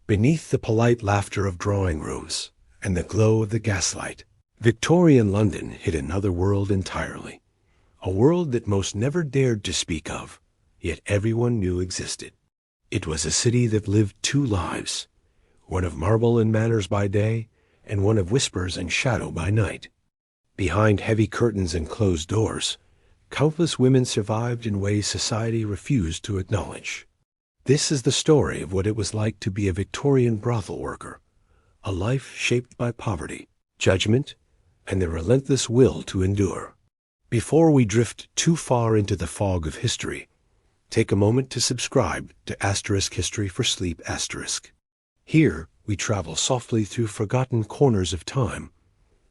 Beneath the polite laughter of drawing rooms and the glow of the gaslight, Victorian London hid another world entirely, a world that most never dared to speak of, yet everyone knew existed. It was a city that lived two lives, one of marble and manners by day, and one of whispers and shadow by night. Behind heavy curtains and closed doors, countless women survived in ways society refused to acknowledge. This is the story of what it was like to be a Victorian brothel worker, a life shaped by poverty, judgment, and the relentless will to endure. Before we drift too far into the fog of history, take a moment to subscribe to *History for Sleep*. Here, we travel softly through forgotten corners of time,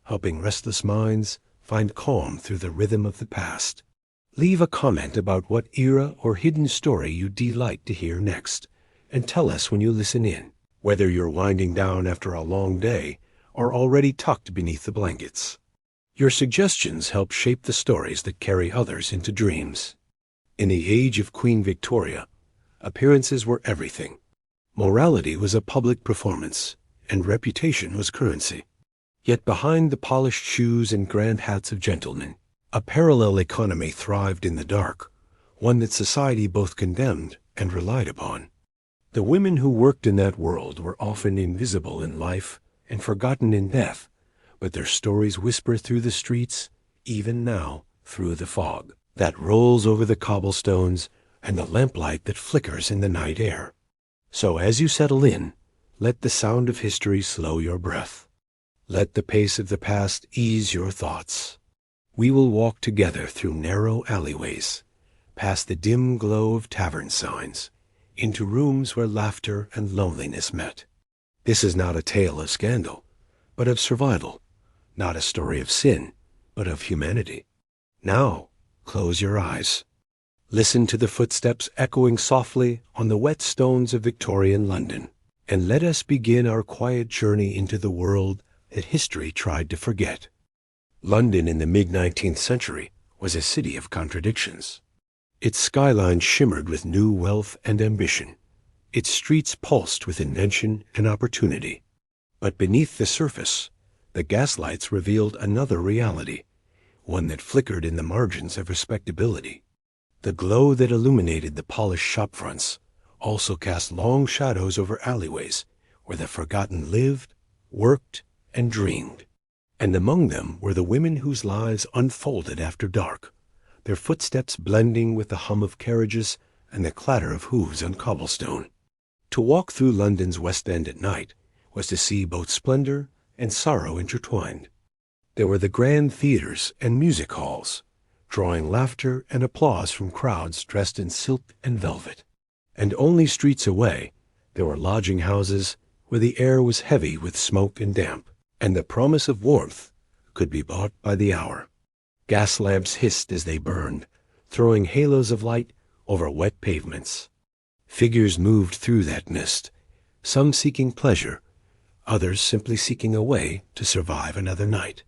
helping restless minds find calm through the rhythm of the past. Leave a comment about what era or hidden story you'd delight to hear next, and tell us when you listen in, whether you're winding down after a long day or already tucked beneath the blankets. Your suggestions help shape the stories that carry others into dreams. In the age of Queen Victoria, appearances were everything. Morality was a public performance, and reputation was currency. Yet behind the polished shoes and grand hats of gentlemen, a parallel economy thrived in the dark, one that society both condemned and relied upon. The women who worked in that world were often invisible in life and forgotten in death, but their stories whisper through the streets, even now, through the fog that rolls over the cobblestones and the lamplight that flickers in the night air. So as you settle in, let the sound of history slow your breath. Let the pace of the past ease your thoughts. We will walk together through narrow alleyways, past the dim glow of tavern signs, into rooms where laughter and loneliness met. This is not a tale of scandal, but of survival, not a story of sin, but of humanity. Now, close your eyes. Listen to the footsteps echoing softly on the wet stones of Victorian London, and let us begin our quiet journey into the world that history tried to forget. London in the mid-19th century was a city of contradictions. Its skyline shimmered with new wealth and ambition. Its streets pulsed with invention and opportunity. But beneath the surface, the gaslights revealed another reality, one that flickered in the margins of respectability. The glow that illuminated the polished shopfronts also cast long shadows over alleyways where the forgotten lived, worked, and dreamed. And among them were the women whose lives unfolded after dark, their footsteps blending with the hum of carriages and the clatter of hooves on cobblestone. To walk through London's West End at night was to see both splendor and sorrow intertwined. There were the grand theaters and music halls, drawing laughter and applause from crowds dressed in silk and velvet. And only streets away, there were lodging houses where the air was heavy with smoke and damp, and the promise of warmth could be bought by the hour. Gas lamps hissed as they burned, throwing halos of light over wet pavements. Figures moved through that mist, some seeking pleasure, others simply seeking a way to survive another night.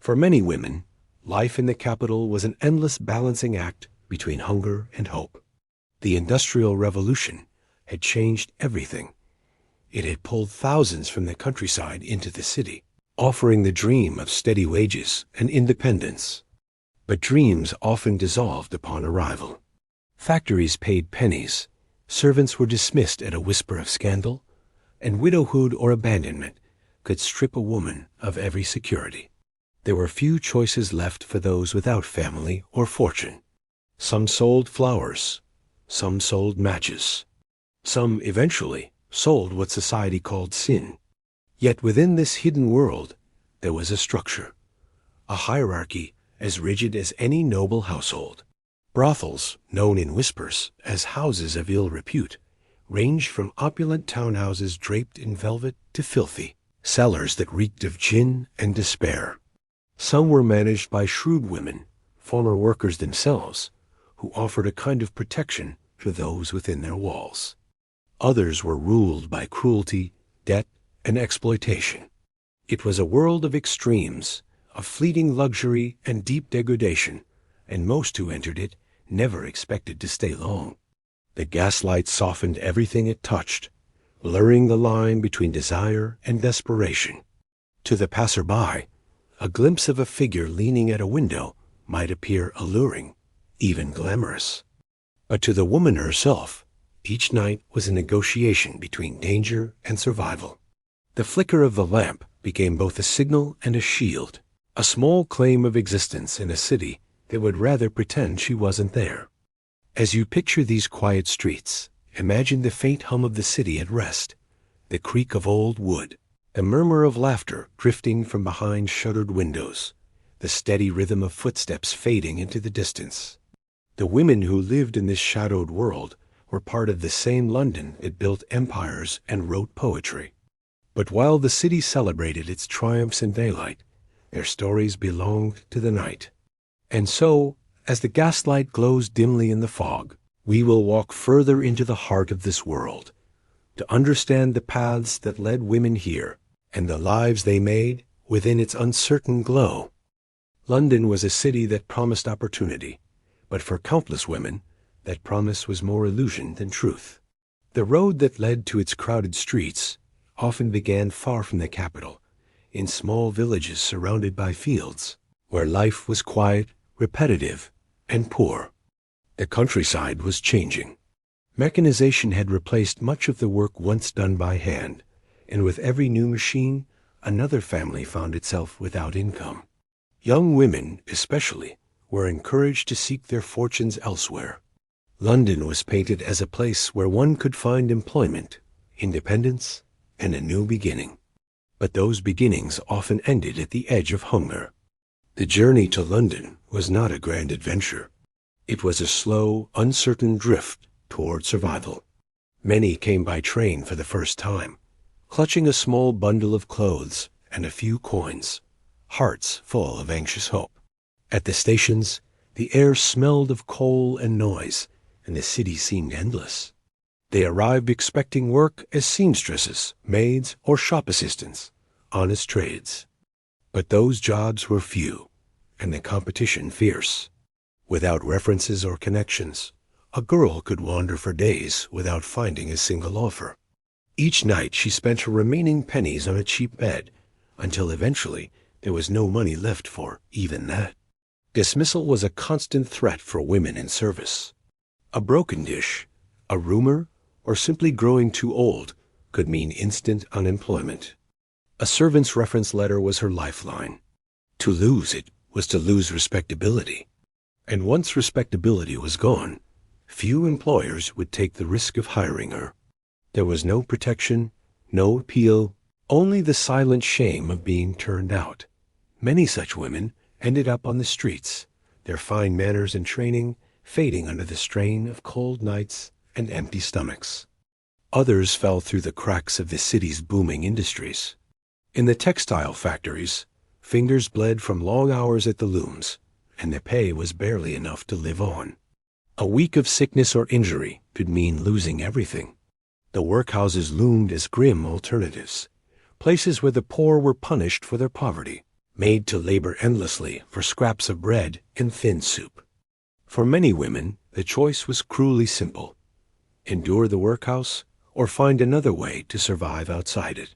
For many women, life in the capital was an endless balancing act between hunger and hope. The Industrial Revolution had changed everything. It had pulled thousands from the countryside into the city, offering the dream of steady wages and independence. But dreams often dissolved upon arrival. Factories paid pennies, servants were dismissed at a whisper of scandal, and widowhood or abandonment could strip a woman of every security. There were few choices left for those without family or fortune. Some sold flowers, some sold matches, some eventually sold what society called sin. Yet within this hidden world, there was a structure, a hierarchy as rigid as any noble household. Brothels, known in whispers as houses of ill repute, ranged from opulent townhouses draped in velvet to filthy cellars that reeked of gin and despair. Some were managed by shrewd women, former workers themselves, who offered a kind of protection to those within their walls. Others were ruled by cruelty, debt, and exploitation. It was a world of extremes, of fleeting luxury and deep degradation, and most who entered it never expected to stay long. The gaslight softened everything it touched, blurring the line between desire and desperation. To the passerby, a glimpse of a figure leaning at a window might appear alluring, even glamorous. But to the woman herself, each night was a negotiation between danger and survival. The flicker of the lamp became both a signal and a shield, a small claim of existence in a city that would rather pretend she wasn't there. As you picture these quiet streets, imagine the faint hum of the city at rest, the creak of old wood, the murmur of laughter drifting from behind shuttered windows, the steady rhythm of footsteps fading into the distance. The women who lived in this shadowed world were part of the same London that built empires and wrote poetry. But while the city celebrated its triumphs in daylight, their stories belonged to the night. And so, as the gaslight glows dimly in the fog, we will walk further into the heart of this world, to understand the paths that led women here, and the lives they made within its uncertain glow. London was a city that promised opportunity, but for countless women, that promise was more illusion than truth. The road that led to its crowded streets often began far from the capital, in small villages surrounded by fields, where life was quiet, repetitive, and poor. The countryside was changing. Mechanization had replaced much of the work once done by hand, and with every new machine, another family found itself without income. Young women, especially, were encouraged to seek their fortunes elsewhere. London was painted as a place where one could find employment, independence, and a new beginning. But those beginnings often ended at the edge of hunger. The journey to London was not a grand adventure. It was a slow, uncertain drift toward survival. Many came by train for the first time, clutching a small bundle of clothes and a few coins, hearts full of anxious hope. At the stations, the air smelled of coal and noise, and the city seemed endless. They arrived expecting work as seamstresses, maids, or shop assistants, honest trades. But those jobs were few, and the competition fierce. Without references or connections, a girl could wander for days without finding a single offer. Each night she spent her remaining pennies on a cheap bed, until eventually there was no money left for even that. Dismissal was a constant threat for women in service. A broken dish, a rumor, or simply growing too old could mean instant unemployment. A servant's reference letter was her lifeline. To lose it was to lose respectability. And once respectability was gone, few employers would take the risk of hiring her. There was no protection, no appeal, only the silent shame of being turned out. Many such women ended up on the streets, their fine manners and training fading under the strain of cold nights and empty stomachs. Others fell through the cracks of the city's booming industries. In the textile factories, fingers bled from long hours at the looms, and the pay was barely enough to live on. A week of sickness or injury could mean losing everything. The workhouses loomed as grim alternatives, places where the poor were punished for their poverty, made to labor endlessly for scraps of bread and thin soup. For many women, the choice was cruelly simple: endure the workhouse or find another way to survive outside it.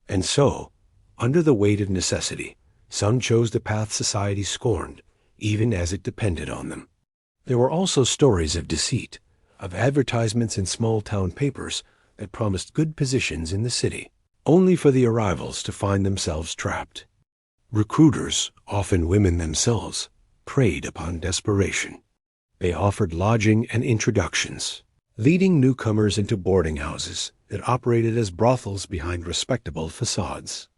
And so, under the weight of necessity, some chose the path society scorned, even as it depended on them. There were also stories of deceit, of advertisements in small-town papers that promised good positions in the city, only for the arrivals to find themselves trapped. Recruiters, often women themselves, preyed upon desperation. They offered lodging and introductions, leading newcomers into boarding houses that operated as brothels behind respectable facades.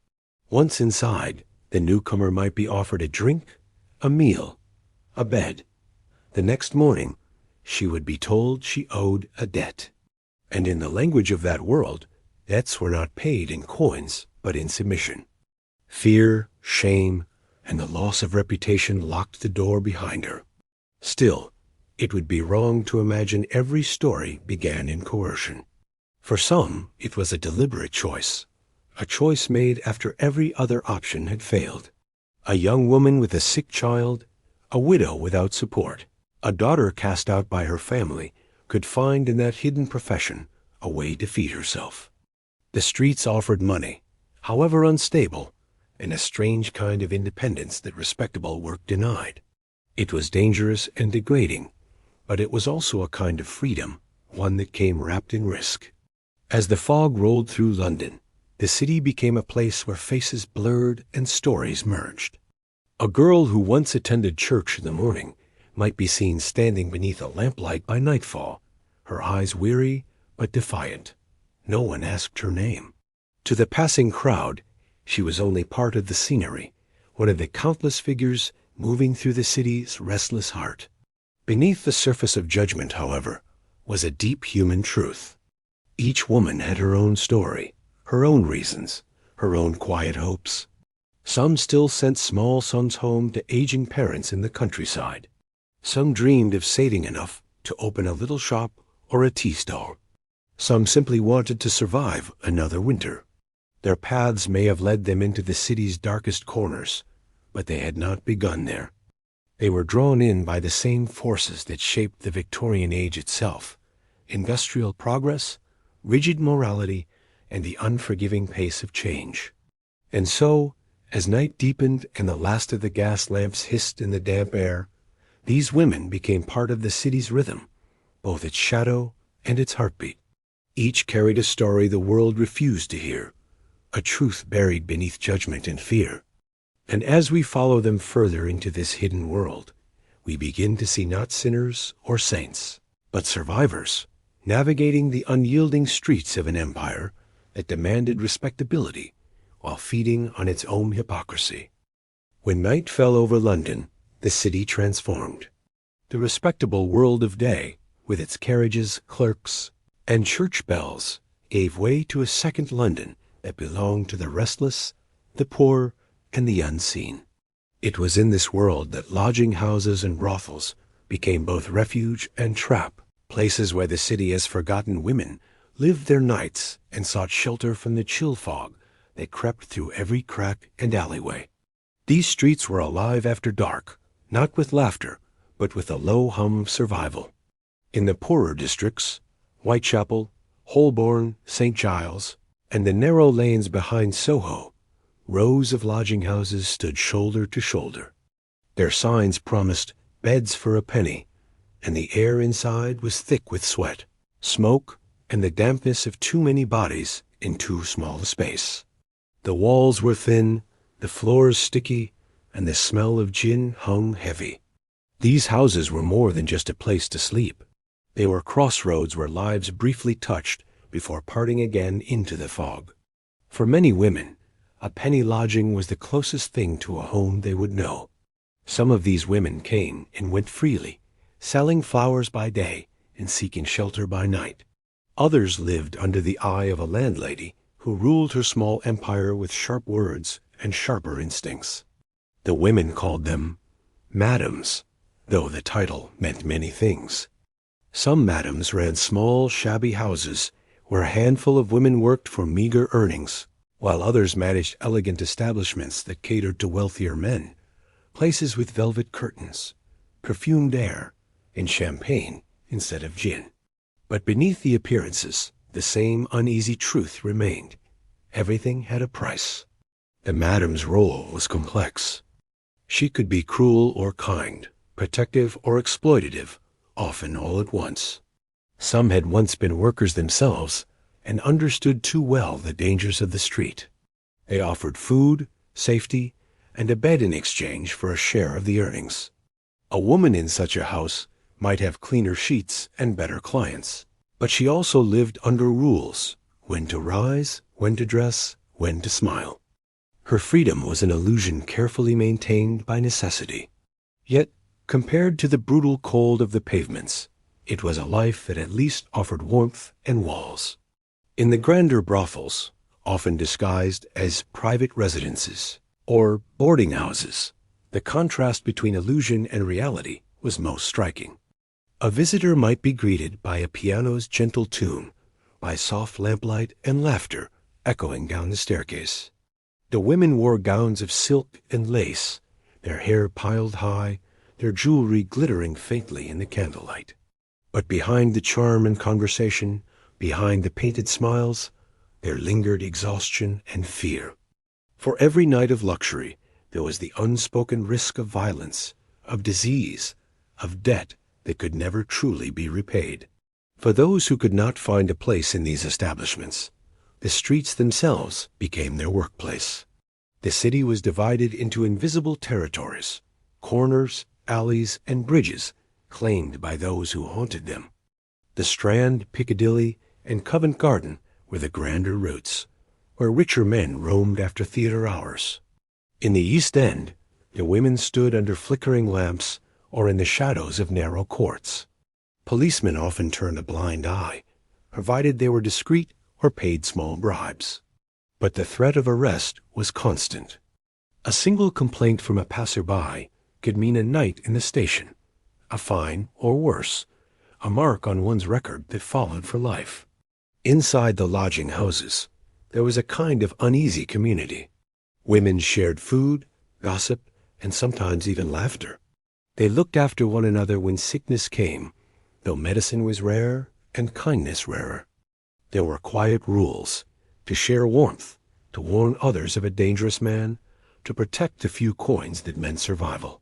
Once inside, the newcomer might be offered a drink, a meal, a bed. The next morning, she would be told she owed a debt. And in the language of that world, debts were not paid in coins, but in submission. Fear, shame, and the loss of reputation locked the door behind her. Still, it would be wrong to imagine every story began in coercion. For some, it was a deliberate choice, a choice made after every other option had failed. A young woman with a sick child, a widow without support, a daughter cast out by her family, could find in that hidden profession a way to feed herself. The streets offered money, however unstable, and a strange kind of independence that respectable work denied. It was dangerous and degrading, but it was also a kind of freedom, one that came wrapped in risk. As the fog rolled through London, the city became a place where faces blurred and stories merged. A girl who once attended church in the morning might be seen standing beneath a lamplight by nightfall, her eyes weary but defiant. No one asked her name. To the passing crowd, she was only part of the scenery, one of the countless figures moving through the city's restless heart. Beneath the surface of judgment, however, was a deep human truth. Each woman had her own story, her own reasons, her own quiet hopes. Some still sent small sons home to aging parents in the countryside. Some dreamed of saving enough to open a little shop or a tea stall. Some simply wanted to survive another winter. Their paths may have led them into the city's darkest corners, but they had not begun there. They were drawn in by the same forces that shaped the Victorian age itself: industrial progress, rigid morality, and the unforgiving pace of change. And so, as night deepened and the last of the gas lamps hissed in the damp air, these women became part of the city's rhythm, both its shadow and its heartbeat. Each carried a story the world refused to hear, a truth buried beneath judgment and fear. And as we follow them further into this hidden world, we begin to see not sinners or saints, but survivors, navigating the unyielding streets of an empire that demanded respectability while feeding on its own hypocrisy. When night fell over London, the city transformed. The respectable world of day, with its carriages, clerks, and church bells, gave way to a second London that belonged to the restless, the poor, and the unseen. It was in this world that lodging houses and brothels became both refuge and trap, places where the city as forgotten women lived their nights and sought shelter from the chill fog that crept through every crack and alleyway. These streets were alive after dark, not with laughter, but with a low hum of survival. In the poorer districts, Whitechapel, Holborn, St. Giles, and the narrow lanes behind Soho, rows of lodging houses stood shoulder to shoulder. Their signs promised beds for a penny, and the air inside was thick with sweat, smoke, and the dampness of too many bodies in too small a space. The walls were thin, the floors sticky, and the smell of gin hung heavy. These houses were more than just a place to sleep. They were crossroads where lives briefly touched before parting again into the fog. For many women, a penny lodging was the closest thing to a home they would know. Some of these women came and went freely, selling flowers by day and seeking shelter by night. Others lived under the eye of a landlady who ruled her small empire with sharp words and sharper instincts. The women called them madams, though the title meant many things. Some madams ran small, shabby houses where a handful of women worked for meager earnings, while others managed elegant establishments that catered to wealthier men, places with velvet curtains, perfumed air, and champagne instead of gin. But beneath the appearances, the same uneasy truth remained. Everything had a price. The madam's role was complex. She could be cruel or kind, protective or exploitative, often all at once. Some had once been workers themselves and understood too well the dangers of the street. They offered food, safety, and a bed in exchange for a share of the earnings. A woman in such a house might have cleaner sheets and better clients, but she also lived under rules: when to rise, when to dress, when to smile. Her freedom was an illusion carefully maintained by necessity. Yet, compared to the brutal cold of the pavements, it was a life that at least offered warmth and walls. In the grander brothels, often disguised as private residences or boarding houses, the contrast between illusion and reality was most striking. A visitor might be greeted by a piano's gentle tune, by soft lamplight and laughter echoing down the staircase. The women wore gowns of silk and lace, their hair piled high, their jewelry glittering faintly in the candlelight. But behind the charm and conversation, behind the painted smiles, there lingered exhaustion and fear. For every night of luxury, there was the unspoken risk of violence, of disease, of debt that could never truly be repaid. For those who could not find a place in these establishments, the streets themselves became their workplace. The city was divided into invisible territories, corners, alleys, and bridges claimed by those who haunted them. The Strand, Piccadilly, and Covent Garden were the grander routes, where richer men roamed after theater hours. In the East End, the women stood under flickering lamps or in the shadows of narrow courts. Policemen often turned a blind eye, provided they were discreet or paid small bribes. But the threat of arrest was constant. A single complaint from a passerby could mean a night in the station, a fine, or worse, a mark on one's record that followed for life. Inside the lodging houses, there was a kind of uneasy community. Women shared food, gossip, and sometimes even laughter. They looked after one another when sickness came, though medicine was rare and kindness rarer. There were quiet rules: to share warmth, to warn others of a dangerous man, to protect the few coins that meant survival.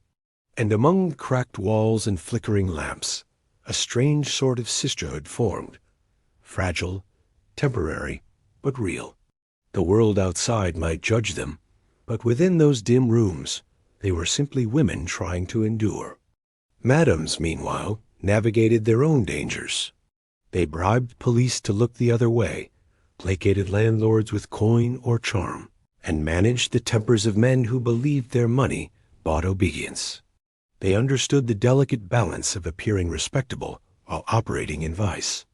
And among cracked walls and flickering lamps, a strange sort of sisterhood formed, fragile, temporary, but real. The world outside might judge them, but within those dim rooms, they were simply women trying to endure. Madams, meanwhile, navigated their own dangers. They bribed police to look the other way, placated landlords with coin or charm, and managed the tempers of men who believed their money bought obedience. They understood the delicate balance of appearing respectable while operating in vice.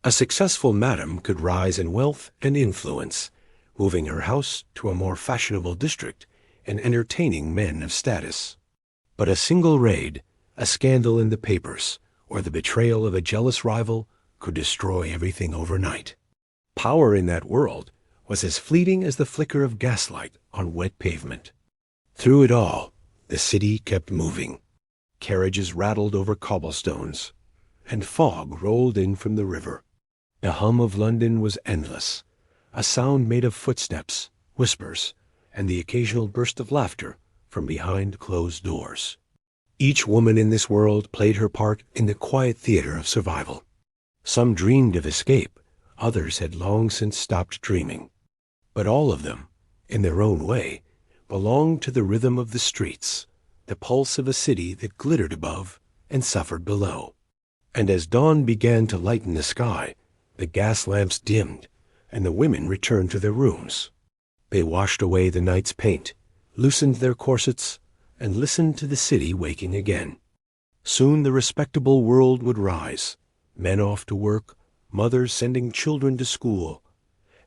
A successful madam could rise in wealth and influence, moving her house to a more fashionable district and entertaining men of status. But a single raid, a scandal in the papers, or the betrayal of a jealous rival could destroy everything overnight. Power in that world was as fleeting as the flicker of gaslight on wet pavement. Through it all, the city kept moving. Carriages rattled over cobblestones, and fog rolled in from the river. The hum of London was endless, a sound made of footsteps, whispers, and the occasional burst of laughter from behind closed doors. Each woman in this world played her part in the quiet theater of survival. Some dreamed of escape, others had long since stopped dreaming. But all of them, in their own way, belonged to the rhythm of the streets, the pulse of a city that glittered above and suffered below. And as dawn began to lighten the sky, the gas lamps dimmed, and the women returned to their rooms. They washed away the night's paint, loosened their corsets, and listened to the city waking again. Soon the respectable world would rise, men off to work, mothers sending children to school,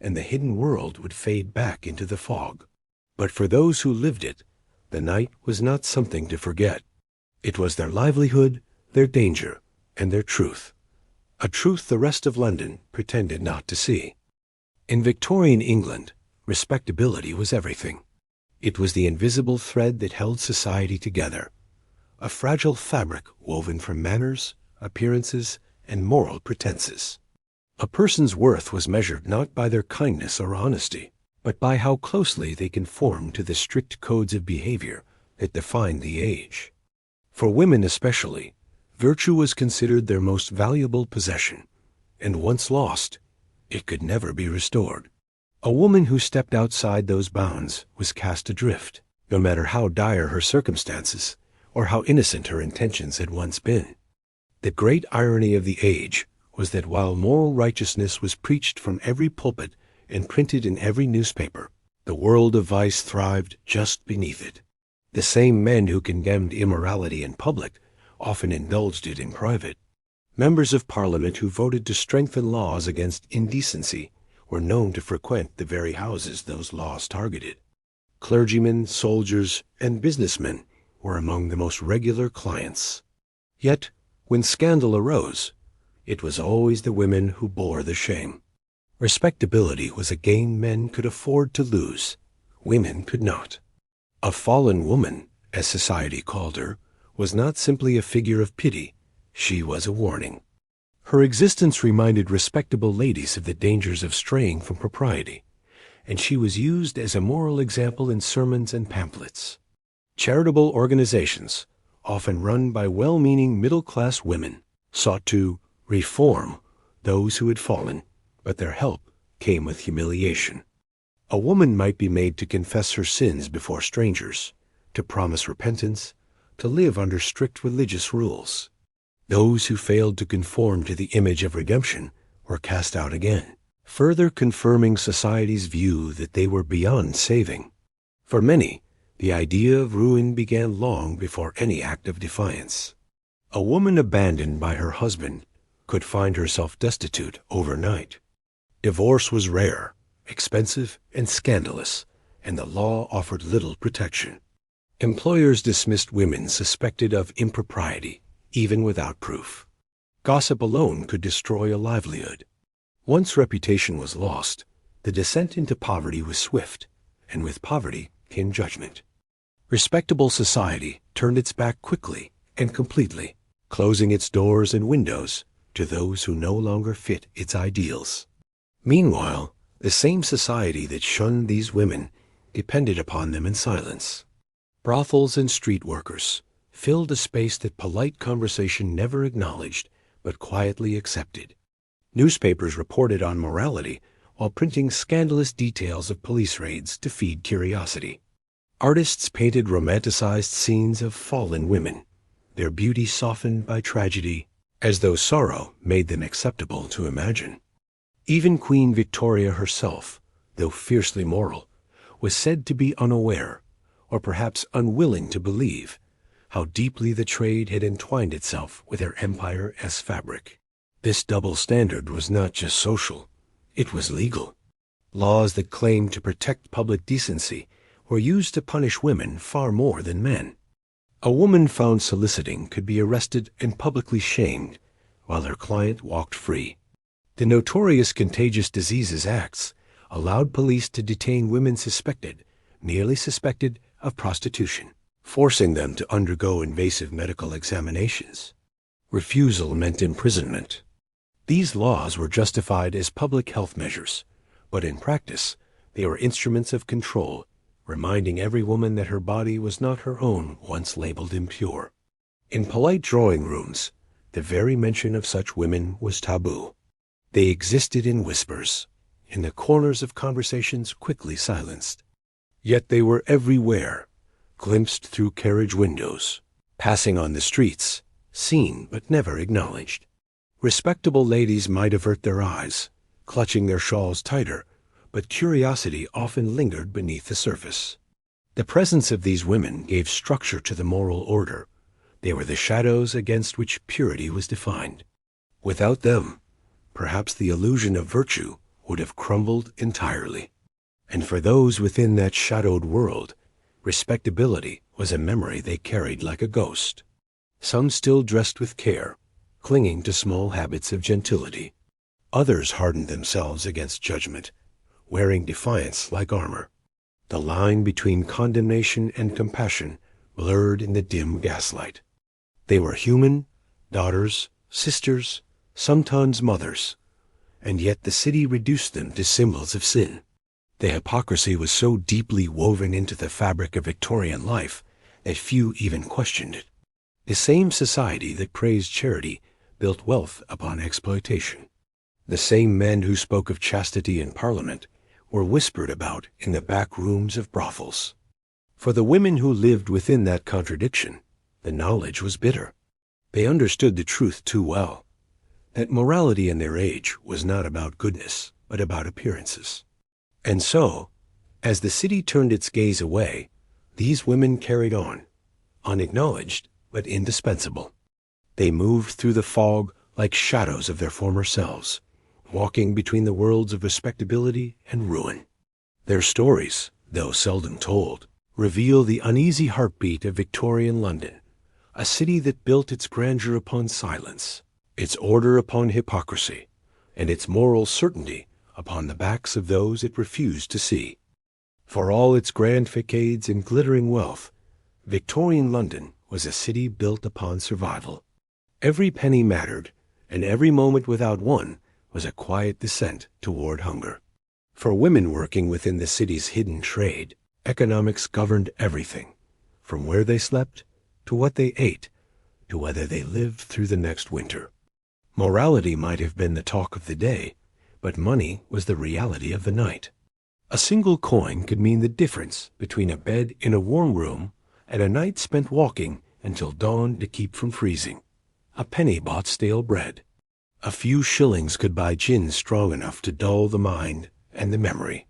and the hidden world would fade back into the fog. But for those who lived it, the night was not something to forget. It was their livelihood, their danger, and their truth, a truth the rest of London pretended not to see. In Victorian England, respectability was everything. It was the invisible thread that held society together, a fragile fabric woven from manners, appearances, and moral pretenses. A person's worth was measured not by their kindness or honesty, but by how closely they conformed to the strict codes of behavior that defined the age. For women especially, virtue was considered their most valuable possession, and once lost, it could never be restored. A woman who stepped outside those bounds was cast adrift, no matter how dire her circumstances or how innocent her intentions had once been. The great irony of the age was that while moral righteousness was preached from every pulpit and printed in every newspaper, the world of vice thrived just beneath it. The same men who condemned immorality in public often indulged it in private. Members of Parliament who voted to strengthen laws against indecency were known to frequent the very houses those laws targeted. Clergymen, soldiers, and businessmen were among the most regular clients. Yet, when scandal arose, it was always the women who bore the shame. Respectability was a game men could afford to lose. Women could not. A fallen woman, as society called her, was not simply a figure of pity. She was a warning. Her existence reminded respectable ladies of the dangers of straying from propriety, and she was used as a moral example in sermons and pamphlets. Charitable organizations, often run by well-meaning middle-class women, sought to reform those who had fallen, but their help came with humiliation. A woman might be made to confess her sins before strangers, to promise repentance, to live under strict religious rules. Those who failed to conform to the image of redemption were cast out again, further confirming society's view that they were beyond saving. For many, the idea of ruin began long before any act of defiance. A woman abandoned by her husband could find herself destitute overnight. Divorce was rare, expensive, and scandalous, and the law offered little protection. Employers dismissed women suspected of impropriety, even without proof. Gossip alone could destroy a livelihood. Once reputation was lost, the descent into poverty was swift, and with poverty came judgment. Respectable society turned its back quickly and completely, closing its doors and windows to those who no longer fit its ideals. Meanwhile, the same society that shunned these women depended upon them in silence. Brothels and street workers filled a space that polite conversation never acknowledged, but quietly accepted. Newspapers reported on morality while printing scandalous details of police raids to feed curiosity. Artists painted romanticized scenes of fallen women, their beauty softened by tragedy, as though sorrow made them acceptable to imagine. Even Queen Victoria herself, though fiercely moral, was said to be unaware, or perhaps unwilling to believe, how deeply the trade had entwined itself with her empire as fabric. This double standard was not just social, it was legal. Laws that claimed to protect public decency were used to punish women far more than men. A woman found soliciting could be arrested and publicly shamed, while her client walked free. The notorious Contagious Diseases Acts allowed police to detain women merely suspected of prostitution, forcing them to undergo invasive medical examinations. Refusal meant imprisonment. These laws were justified as public health measures, but in practice, they were instruments of control, reminding every woman that her body was not her own once labeled impure. In polite drawing rooms, the very mention of such women was taboo. They existed in whispers, in the corners of conversations quickly silenced. Yet they were everywhere, glimpsed through carriage windows, passing on the streets, seen but never acknowledged. Respectable ladies might avert their eyes, clutching their shawls tighter, but curiosity often lingered beneath the surface. The presence of these women gave structure to the moral order. They were the shadows against which purity was defined. Without them, perhaps the illusion of virtue would have crumbled entirely. And for those within that shadowed world, respectability was a memory they carried like a ghost. Some still dressed with care, clinging to small habits of gentility. Others hardened themselves against judgment, wearing defiance like armor. The line between condemnation and compassion blurred in the dim gaslight. They were human, daughters, sisters, sometimes mothers, and yet the city reduced them to symbols of sin. The hypocrisy was so deeply woven into the fabric of Victorian life that few even questioned it. The same society that praised charity built wealth upon exploitation. The same men who spoke of chastity in Parliament were whispered about in the back rooms of brothels. For the women who lived within that contradiction, the knowledge was bitter. They understood the truth too well, that morality in their age was not about goodness, but about appearances. And so, as the city turned its gaze away, these women carried on, unacknowledged but indispensable. They moved through the fog like shadows of their former selves, walking between the worlds of respectability and ruin. Their stories, though seldom told, reveal the uneasy heartbeat of Victorian London, a city that built its grandeur upon silence, its order upon hypocrisy, and its moral certainty upon the backs of those it refused to see. For all its grand facades and glittering wealth, Victorian London was a city built upon survival. Every penny mattered, and every moment without one was a quiet descent toward hunger. For women working within the city's hidden trade, economics governed everything, from where they slept, to what they ate, to whether they lived through the next winter. Morality might have been the talk of the day, but money was the reality of the night. A single coin could mean the difference between a bed in a warm room and a night spent walking until dawn to keep from freezing. A penny bought stale bread. A few shillings could buy gin strong enough to dull the mind and the memory.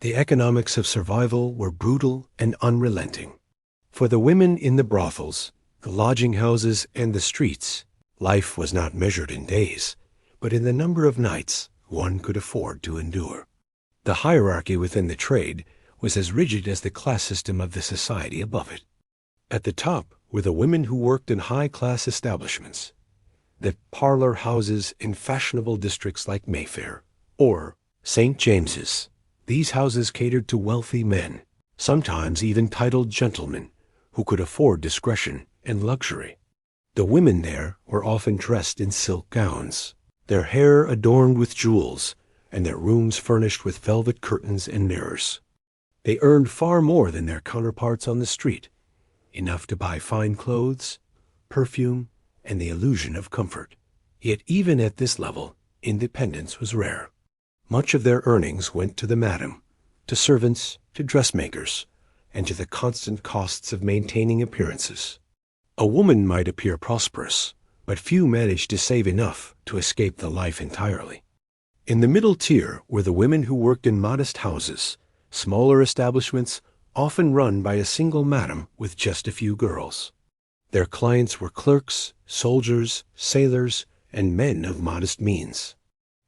The economics of survival were brutal and unrelenting. For the women in the brothels, the lodging houses, and the streets, life was not measured in days, but in the number of nights one could afford to endure. The hierarchy within the trade was as rigid as the class system of the society above it. At the top were the women who worked in high-class establishments, the parlor houses in fashionable districts like Mayfair or St. James's. These houses catered to wealthy men, sometimes even titled gentlemen, who could afford discretion and luxury. The women there were often dressed in silk gowns, their hair adorned with jewels, and their rooms furnished with velvet curtains and mirrors. They earned far more than their counterparts on the street, enough to buy fine clothes, perfume, and the illusion of comfort. Yet even at this level, independence was rare. Much of their earnings went to the madam, to servants, to dressmakers, and to the constant costs of maintaining appearances. A woman might appear prosperous, but few managed to save enough to escape the life entirely. In the middle tier were the women who worked in modest houses, smaller establishments often run by a single madam with just a few girls. Their clients were clerks, soldiers, sailors, and men of modest means.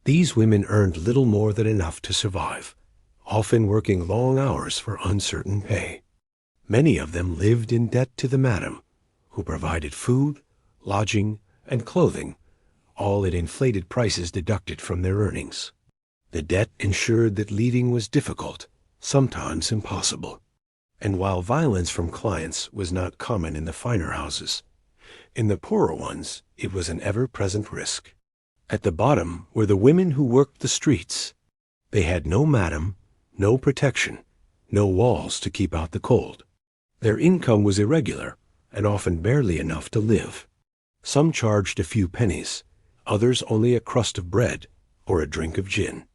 These women earned little more than enough to survive, often working long hours for uncertain pay. Many of them lived in debt to the madam, who provided food, lodging, and clothing, all at inflated prices deducted from their earnings. The debt ensured that leaving was difficult, sometimes impossible. And while violence from clients was not common in the finer houses, in the poorer ones it was an ever-present risk. At the bottom were the women who worked the streets. They had no madam, no protection, no walls to keep out the cold. Their income was irregular and often barely enough to live. Some charged a few pennies, others only a crust of bread or a drink of gin.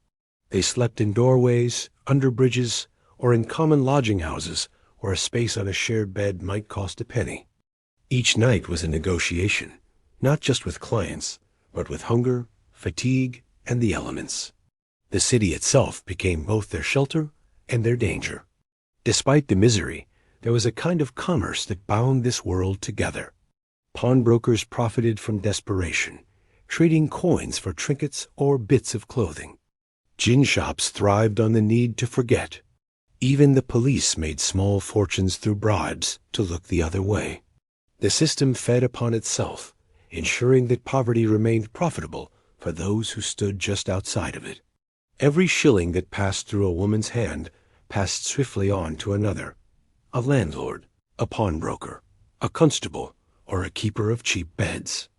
They slept in doorways, under bridges, or in common lodging houses where a space on a shared bed might cost a penny. Each night was a negotiation, not just with clients, but with hunger, fatigue, and the elements. The city itself became both their shelter and their danger. Despite the misery, there was a kind of commerce that bound this world together. Pawnbrokers profited from desperation, trading coins for trinkets or bits of clothing. Gin shops thrived on the need to forget. Even the police made small fortunes through bribes to look the other way. The system fed upon itself, ensuring that poverty remained profitable for those who stood just outside of it. Every shilling that passed through a woman's hand passed swiftly on to another, a landlord, a pawnbroker, a constable, or a keeper of cheap beds.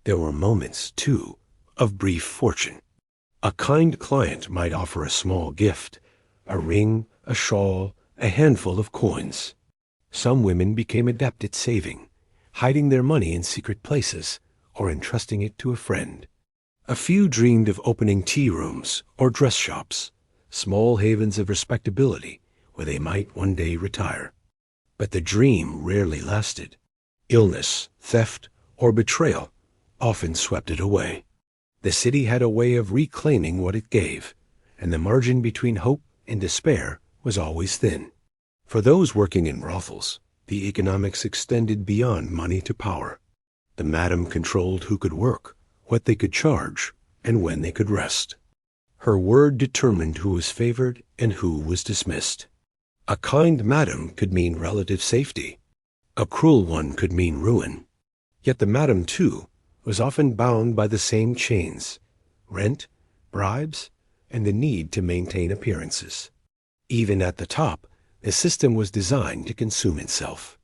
There were moments, too, of brief fortune. A kind client might offer a small gift, a ring, a shawl, a handful of coins. Some women became adept at saving, hiding their money in secret places or entrusting it to a friend. A few dreamed of opening tea rooms or dress shops, small havens of respectability where they might one day retire. But the dream rarely lasted. Illness, theft, or betrayal often swept it away. The city had a way of reclaiming what it gave, and the margin between hope and despair was always thin. For those working in brothels, the economics extended beyond money to power. The madam controlled who could work, what they could charge, and when they could rest. Her word determined who was favored and who was dismissed. A kind madam could mean relative safety. A cruel one could mean ruin. Yet the madam, too, was often bound by the same chains: rent, bribes, and the need to maintain appearances. Even at the top, the system was designed to consume itself.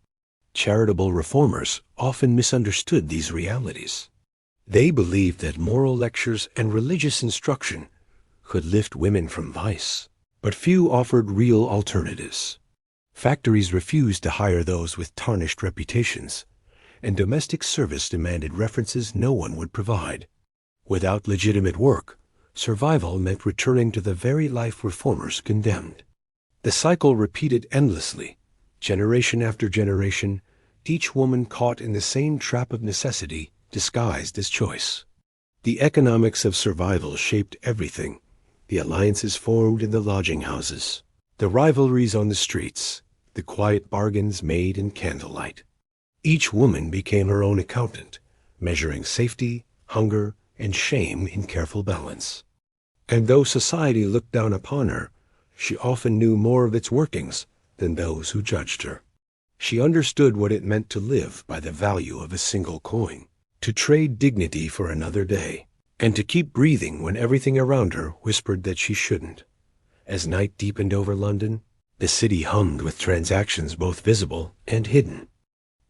Charitable reformers often misunderstood these realities. They believed that moral lectures and religious instruction could lift women from vice, but few offered real alternatives. Factories refused to hire those with tarnished reputations, and domestic service demanded references no one would provide. Without legitimate work, survival meant returning to the very life reformers condemned. The cycle repeated endlessly, generation after generation, each woman caught in the same trap of necessity disguised as choice. The economics of survival shaped everything: the alliances formed in the lodging houses, the rivalries on the streets, the quiet bargains made in candlelight. Each woman became her own accountant, measuring safety, hunger, and shame in careful balance. And though society looked down upon her, she often knew more of its workings than those who judged her. She understood what it meant to live by the value of a single coin, to trade dignity for another day, and to keep breathing when everything around her whispered that she shouldn't. As night deepened over London, the city hummed with transactions both visible and hidden.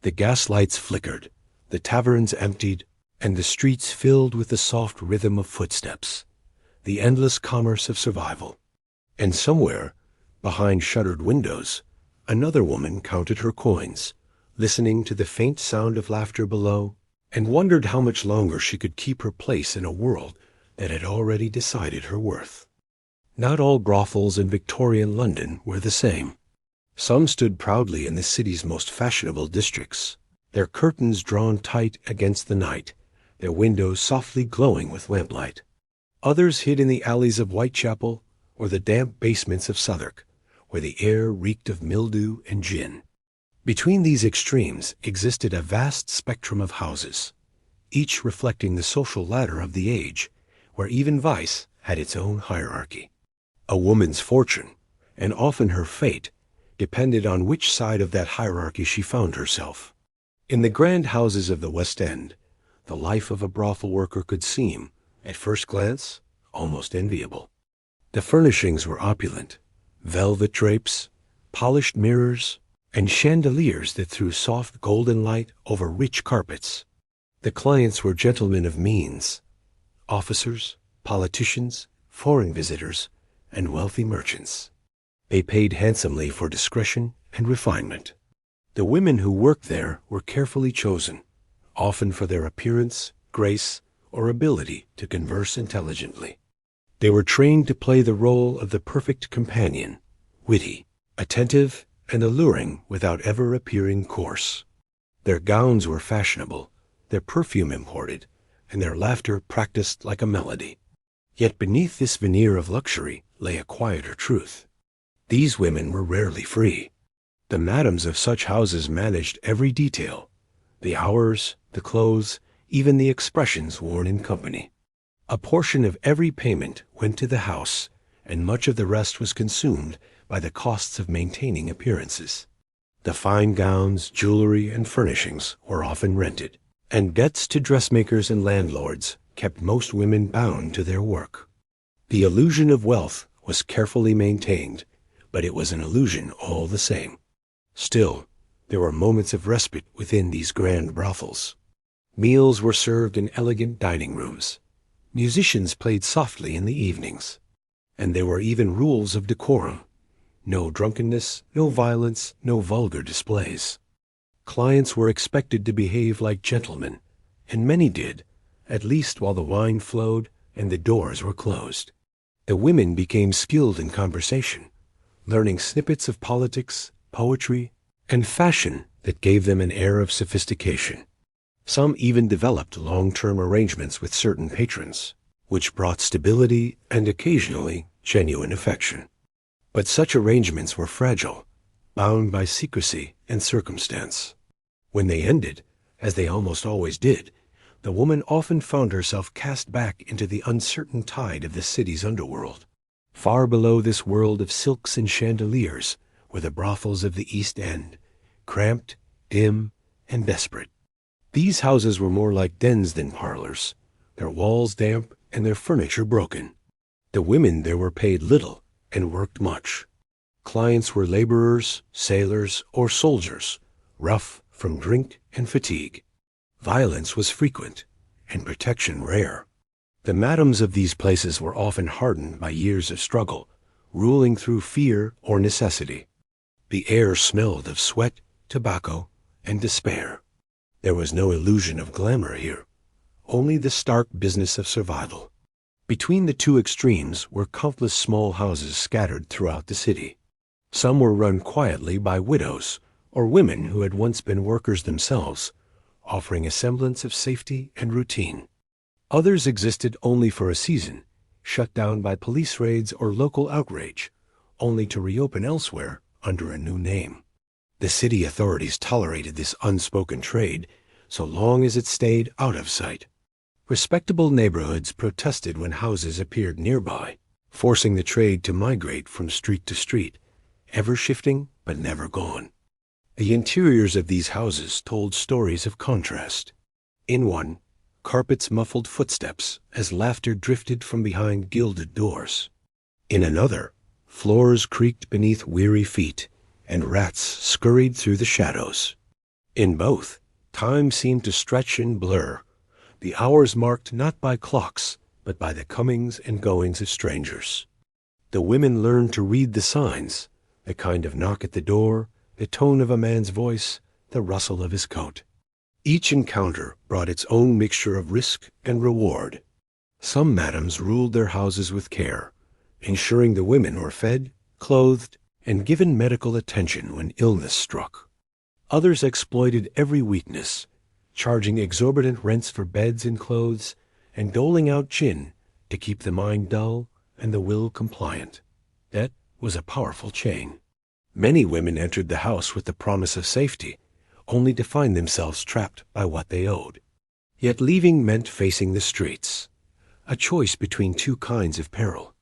The gas lights flickered, the taverns emptied, and the streets filled with the soft rhythm of footsteps, the endless commerce of survival. And somewhere, behind shuttered windows, another woman counted her coins, listening to the faint sound of laughter below, and wondered how much longer she could keep her place in a world that had already decided her worth. Not all brothels in Victorian London were the same. Some stood proudly in the city's most fashionable districts, their curtains drawn tight against the night, their windows softly glowing with lamplight. Others hid in the alleys of Whitechapel or the damp basements of Southwark, where the air reeked of mildew and gin. Between these extremes existed a vast spectrum of houses, each reflecting the social ladder of the age, where even vice had its own hierarchy. A woman's fortune, and often her fate, depended on which side of that hierarchy she found herself. In the grand houses of the West End, the life of a brothel worker could seem, at first glance, almost enviable. The furnishings were opulent: velvet drapes, polished mirrors, and chandeliers that threw soft golden light over rich carpets. The clients were gentlemen of means, officers, politicians, foreign visitors, and wealthy merchants. They paid handsomely for discretion and refinement. The women who worked there were carefully chosen, often for their appearance, grace, or ability to converse intelligently. They were trained to play the role of the perfect companion, witty, attentive, and alluring without ever appearing coarse. Their gowns were fashionable, their perfume imported, and their laughter practiced like a melody. Yet beneath this veneer of luxury lay a quieter truth. These women were rarely free. The madams of such houses managed every detail: the hours, the clothes, even the expressions worn in company. A portion of every payment went to the house, and much of the rest was consumed by the costs of maintaining appearances. The fine gowns, jewelry, and furnishings were often rented, and debts to dressmakers and landlords kept most women bound to their work. The illusion of wealth was carefully maintained, but it was an illusion all the same. Still, there were moments of respite within these grand brothels. Meals were served in elegant dining rooms. Musicians played softly in the evenings. And there were even rules of decorum: no drunkenness, no violence, no vulgar displays. Clients were expected to behave like gentlemen, and many did, at least while the wine flowed and the doors were closed. The women became skilled in conversation, learning snippets of politics, poetry, and fashion that gave them an air of sophistication. Some even developed long-term arrangements with certain patrons, which brought stability and occasionally genuine affection. But such arrangements were fragile, bound by secrecy and circumstance. When they ended, as they almost always did, the woman often found herself cast back into the uncertain tide of the city's underworld. Far below this world of silks and chandeliers were the brothels of the East End, cramped, dim, and desperate. These houses were more like dens than parlors, their walls damp and their furniture broken. The women there were paid little and worked much. Clients were laborers, sailors, or soldiers, rough from drink and fatigue. Violence was frequent, and protection rare. The madams of these places were often hardened by years of struggle, ruling through fear or necessity. The air smelled of sweat, tobacco, and despair. There was no illusion of glamour here, only the stark business of survival. Between the two extremes were countless small houses scattered throughout the city. Some were run quietly by widows or women who had once been workers themselves, offering a semblance of safety and routine. Others existed only for a season, shut down by police raids or local outrage, only to reopen elsewhere under a new name. The city authorities tolerated this unspoken trade so long as it stayed out of sight. Respectable neighborhoods protested when houses appeared nearby, forcing the trade to migrate from street to street, ever shifting but never gone. The interiors of these houses told stories of contrast. In one, carpets muffled footsteps as laughter drifted from behind gilded doors. In another, floors creaked beneath weary feet, and rats scurried through the shadows. In both, time seemed to stretch and blur, the hours marked not by clocks, but by the comings and goings of strangers. The women learned to read the signs, the kind of knock at the door, the tone of a man's voice, the rustle of his coat. Each encounter brought its own mixture of risk and reward. Some madams ruled their houses with care, ensuring the women were fed, clothed, and given medical attention when illness struck. Others exploited every weakness, charging exorbitant rents for beds and clothes, and doling out gin to keep the mind dull and the will compliant. That was a powerful chain. Many women entered the house with the promise of safety, only to find themselves trapped by what they owed. Yet leaving meant facing the streets, a choice between two kinds of peril.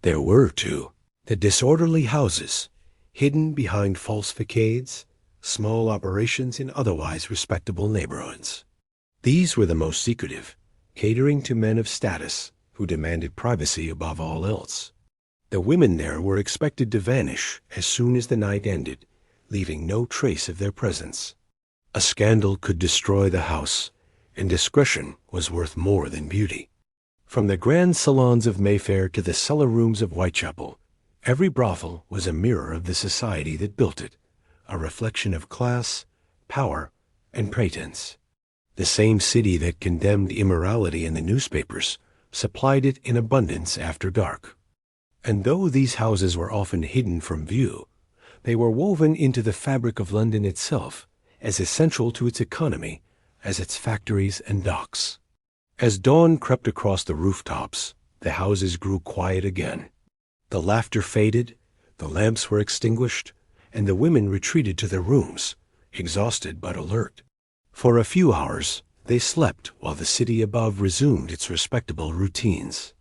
There were two: the disorderly houses, hidden behind false facades, small operations in otherwise respectable neighborhoods. These were the most secretive, catering to men of status who demanded privacy above all else. The women there were expected to vanish as soon as the night ended, leaving no trace of their presence. A scandal could destroy the house, and discretion was worth more than beauty. From the grand salons of Mayfair to the cellar rooms of Whitechapel, every brothel was a mirror of the society that built it, a reflection of class, power, and pretense. The same city that condemned immorality in the newspapers supplied it in abundance after dark. And though these houses were often hidden from view, they were woven into the fabric of London itself, as essential to its economy as its factories and docks. As dawn crept across the rooftops, the houses grew quiet again. The laughter faded, the lamps were extinguished, and the women retreated to their rooms, exhausted but alert. For a few hours, they slept while the city above resumed its respectable routines.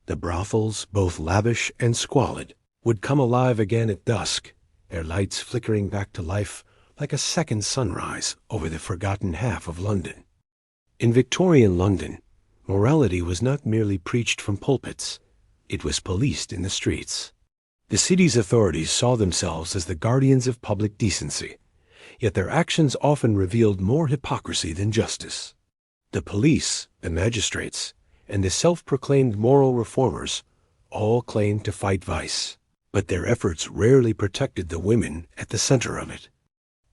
The brothels, both lavish and squalid, would come alive again at dusk, their lights flickering back to life like a second sunrise over the forgotten half of London. In Victorian London, morality was not merely preached from pulpits, it was policed in the streets. The city's authorities saw themselves as the guardians of public decency, yet their actions often revealed more hypocrisy than justice. The police, the magistrates, and the self-proclaimed moral reformers all claimed to fight vice, but their efforts rarely protected the women at the center of it.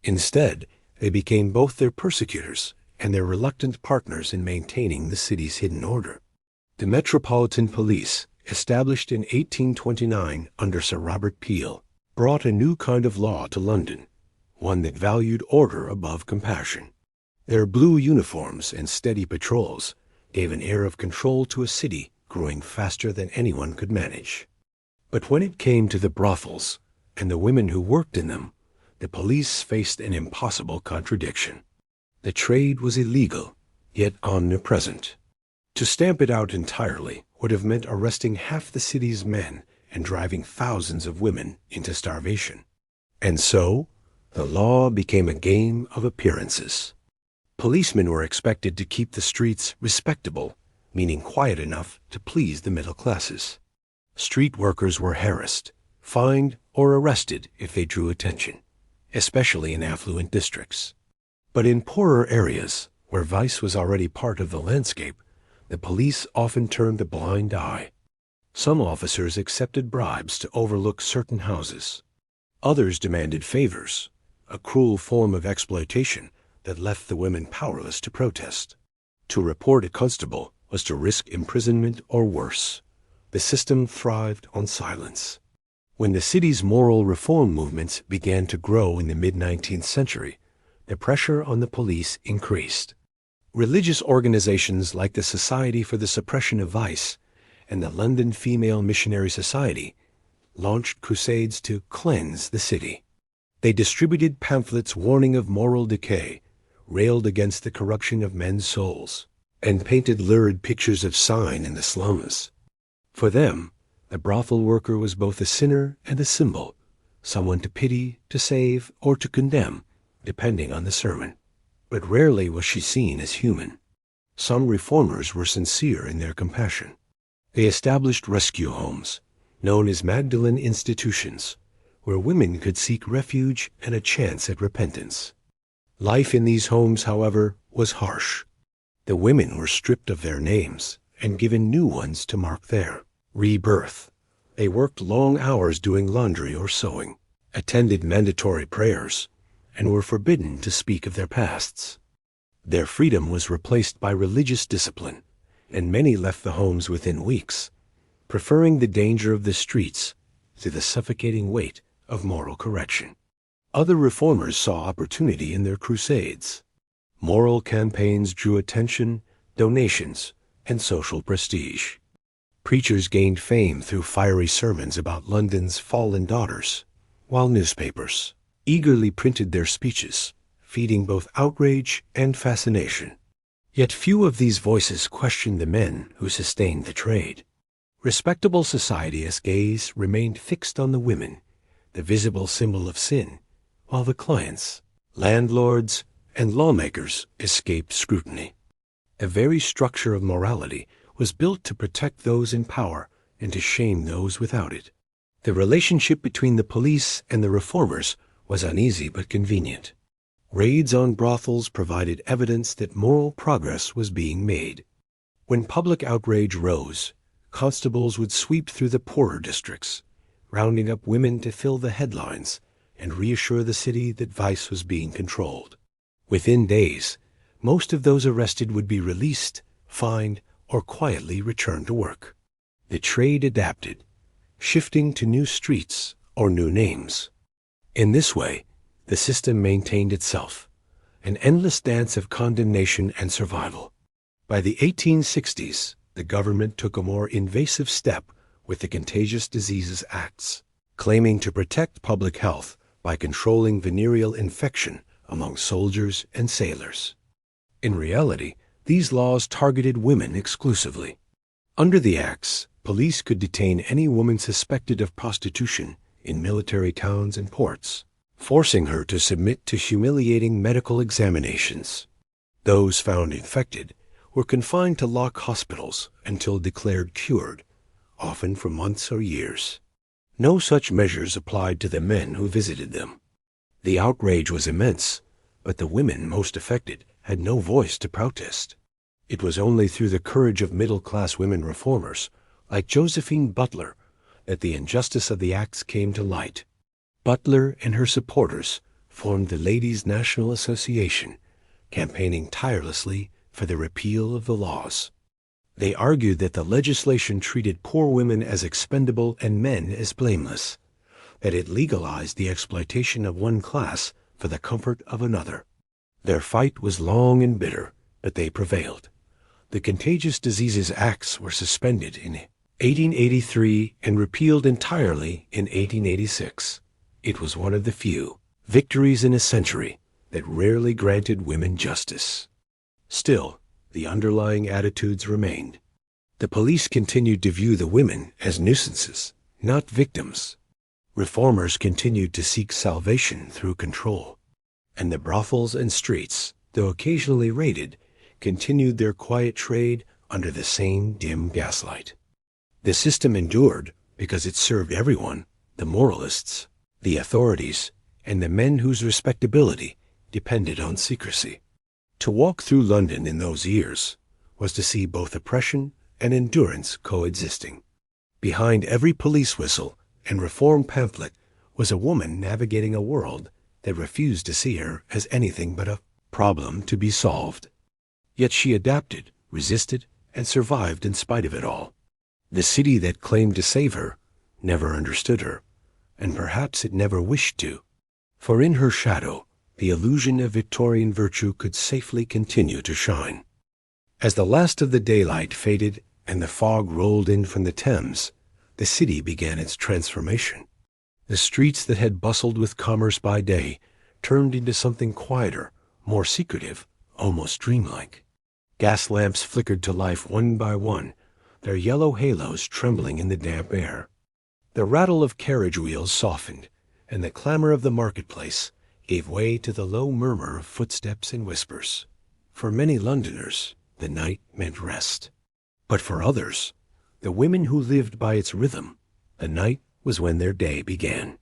Instead, they became both their persecutors and their reluctant partners in maintaining the city's hidden order. The Metropolitan Police, established in 1829 under Sir Robert Peel, brought a new kind of law to London, one that valued order above compassion. Their blue uniforms and steady patrols gave an air of control to a city growing faster than anyone could manage. But when it came to the brothels and the women who worked in them, the police faced an impossible contradiction. The trade was illegal, yet omnipresent. To stamp it out entirely would have meant arresting half the city's men and driving thousands of women into starvation. And so, the law became a game of appearances. Policemen were expected to keep the streets respectable, meaning quiet enough to please the middle classes. Street workers were harassed, fined, or arrested if they drew attention, especially in affluent districts. But in poorer areas, Where vice was already part of the landscape, the police often turned a blind eye. Some officers accepted bribes to overlook certain houses. Others demanded favors, a cruel form of exploitation that left the women powerless to protest. To report a constable was to risk imprisonment or worse. The system thrived on silence. When the city's moral reform movements began to grow in the mid-19th century, the pressure on the police increased. Religious organizations like the Society for the Suppression of Vice and the London Female Missionary Society launched crusades to cleanse the city. They distributed pamphlets warning of moral decay, railed against the corruption of men's souls, and painted lurid pictures of sign in the slums. For them, the brothel worker was both a sinner and a symbol, someone to pity, to save, or to condemn, depending on the sermon. But rarely was she seen as human. Some reformers were sincere in their compassion. They established rescue homes, known as Magdalene institutions, where women could seek refuge and a chance at repentance. Life in these homes, however, was harsh. The women were stripped of their names and given new ones to mark their rebirth. They worked long hours doing laundry or sewing, attended mandatory prayers, and were forbidden to speak of their pasts. Their freedom was replaced by religious discipline, and many left the homes within weeks, preferring the danger of the streets to the suffocating weight of moral correction. Other reformers saw opportunity in their crusades. Moral campaigns drew attention, donations, and social prestige. Preachers gained fame through fiery sermons about London's fallen daughters, while newspapers eagerly printed their speeches, feeding both outrage and fascination. Yet few of these voices questioned the men who sustained the trade. Respectable society's gaze remained fixed on the women, the visible symbol of sin, while the clients, landlords, and lawmakers escaped scrutiny. The very structure of morality was built to protect those in power and to shame those without it. The relationship between the police and the reformers was uneasy but convenient. Raids on brothels provided evidence that moral progress was being made. When public outrage rose, constables would sweep through the poorer districts, rounding up women to fill the headlines and reassure the city that vice was being controlled. Within days, most of those arrested would be released, fined, or quietly returned to work. The trade adapted, shifting to new streets or new names. In this way, the system maintained itself, an endless dance of condemnation and survival. By the 1860s, the government took a more invasive step with the Contagious Diseases Acts, claiming to protect public health by controlling venereal infection among soldiers and sailors. In reality, these laws targeted women exclusively. Under the Acts, police could detain any woman suspected of prostitution in military towns and ports, forcing her to submit to humiliating medical examinations. Those found infected were confined to lock hospitals until declared cured, often for months or years. No such measures applied to the men who visited them. The outrage was immense, but the women most affected had no voice to protest. It was only through the courage of middle-class women reformers, like Josephine Butler, that the injustice of the acts came to light. Butler and her supporters formed the Ladies' National Association, campaigning tirelessly for the repeal of the laws. They argued that the legislation treated poor women as expendable and men as blameless, that it legalized the exploitation of one class for the comfort of another. Their fight was long and bitter, but they prevailed. The Contagious Diseases Acts were suspended in 1883 and repealed entirely in 1886. It was one of the few victories in a century that rarely granted women justice. Still, the underlying attitudes remained. The police continued to view the women as nuisances, not victims. Reformers continued to seek salvation through control, and the brothels and streets, though occasionally raided, continued their quiet trade under the same dim gaslight. The system endured because it served everyone, the moralists, the authorities, and the men whose respectability depended on secrecy. To walk through London in those years was to see both oppression and endurance coexisting. Behind every police whistle and reform pamphlet was a woman navigating a world that refused to see her as anything but a problem to be solved. Yet she adapted, resisted, and survived in spite of it all. The city that claimed to save her never understood her, and perhaps it never wished to. For in her shadow, the illusion of Victorian virtue could safely continue to shine. As the last of the daylight faded and the fog rolled in from the Thames, the city began its transformation. The streets that had bustled with commerce by day turned into something quieter, more secretive, almost dreamlike. Gas lamps flickered to life one by one, their yellow halos trembling in the damp air. The rattle of carriage wheels softened, and the clamor of the marketplace gave way to the low murmur of footsteps and whispers. For many Londoners, the night meant rest. But for others, the women who lived by its rhythm, the night was when their day began.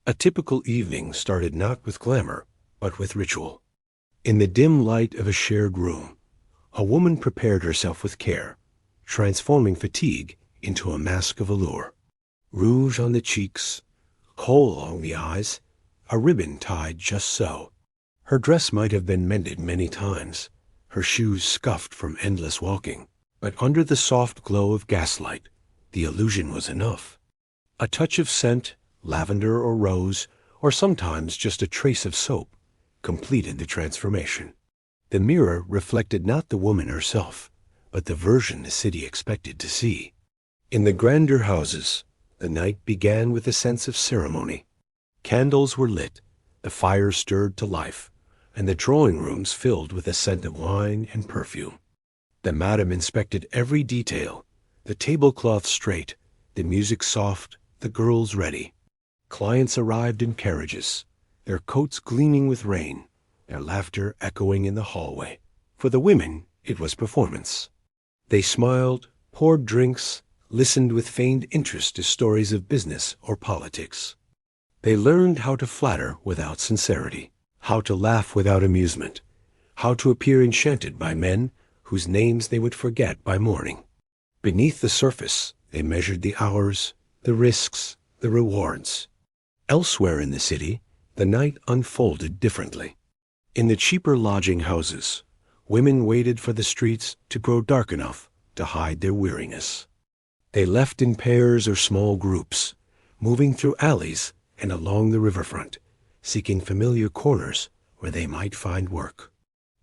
A typical evening started not with glamour, but with ritual. In the dim light of a shared room, a woman prepared herself with care, transforming fatigue into a mask of allure. Rouge on the cheeks, kohl along the eyes, a ribbon tied just so. Her dress might have been mended many times, her shoes scuffed from endless walking, but under the soft glow of gaslight, the illusion was enough. A touch of scent, lavender or rose, or sometimes just a trace of soap, completed the transformation. The mirror reflected not the woman herself, but the version the city expected to see. In the grander houses, the night began with a sense of ceremony. Candles were lit, the fire stirred to life, and the drawing rooms filled with a scent of wine and perfume. The madam inspected every detail, the tablecloth straight, the music soft, the girls ready. Clients arrived in carriages, their coats gleaming with rain, their laughter echoing in the hallway. For the women, it was performance. They smiled, poured drinks, listened with feigned interest to stories of business or politics. They learned how to flatter without sincerity, how to laugh without amusement, how to appear enchanted by men whose names they would forget by morning. Beneath the surface, they measured the hours, the risks, the rewards. Elsewhere in the city, the night unfolded differently. In the cheaper lodging houses, women waited for the streets to grow dark enough to hide their weariness. They left in pairs or small groups, moving through alleys and along the riverfront, seeking familiar corners where they might find work.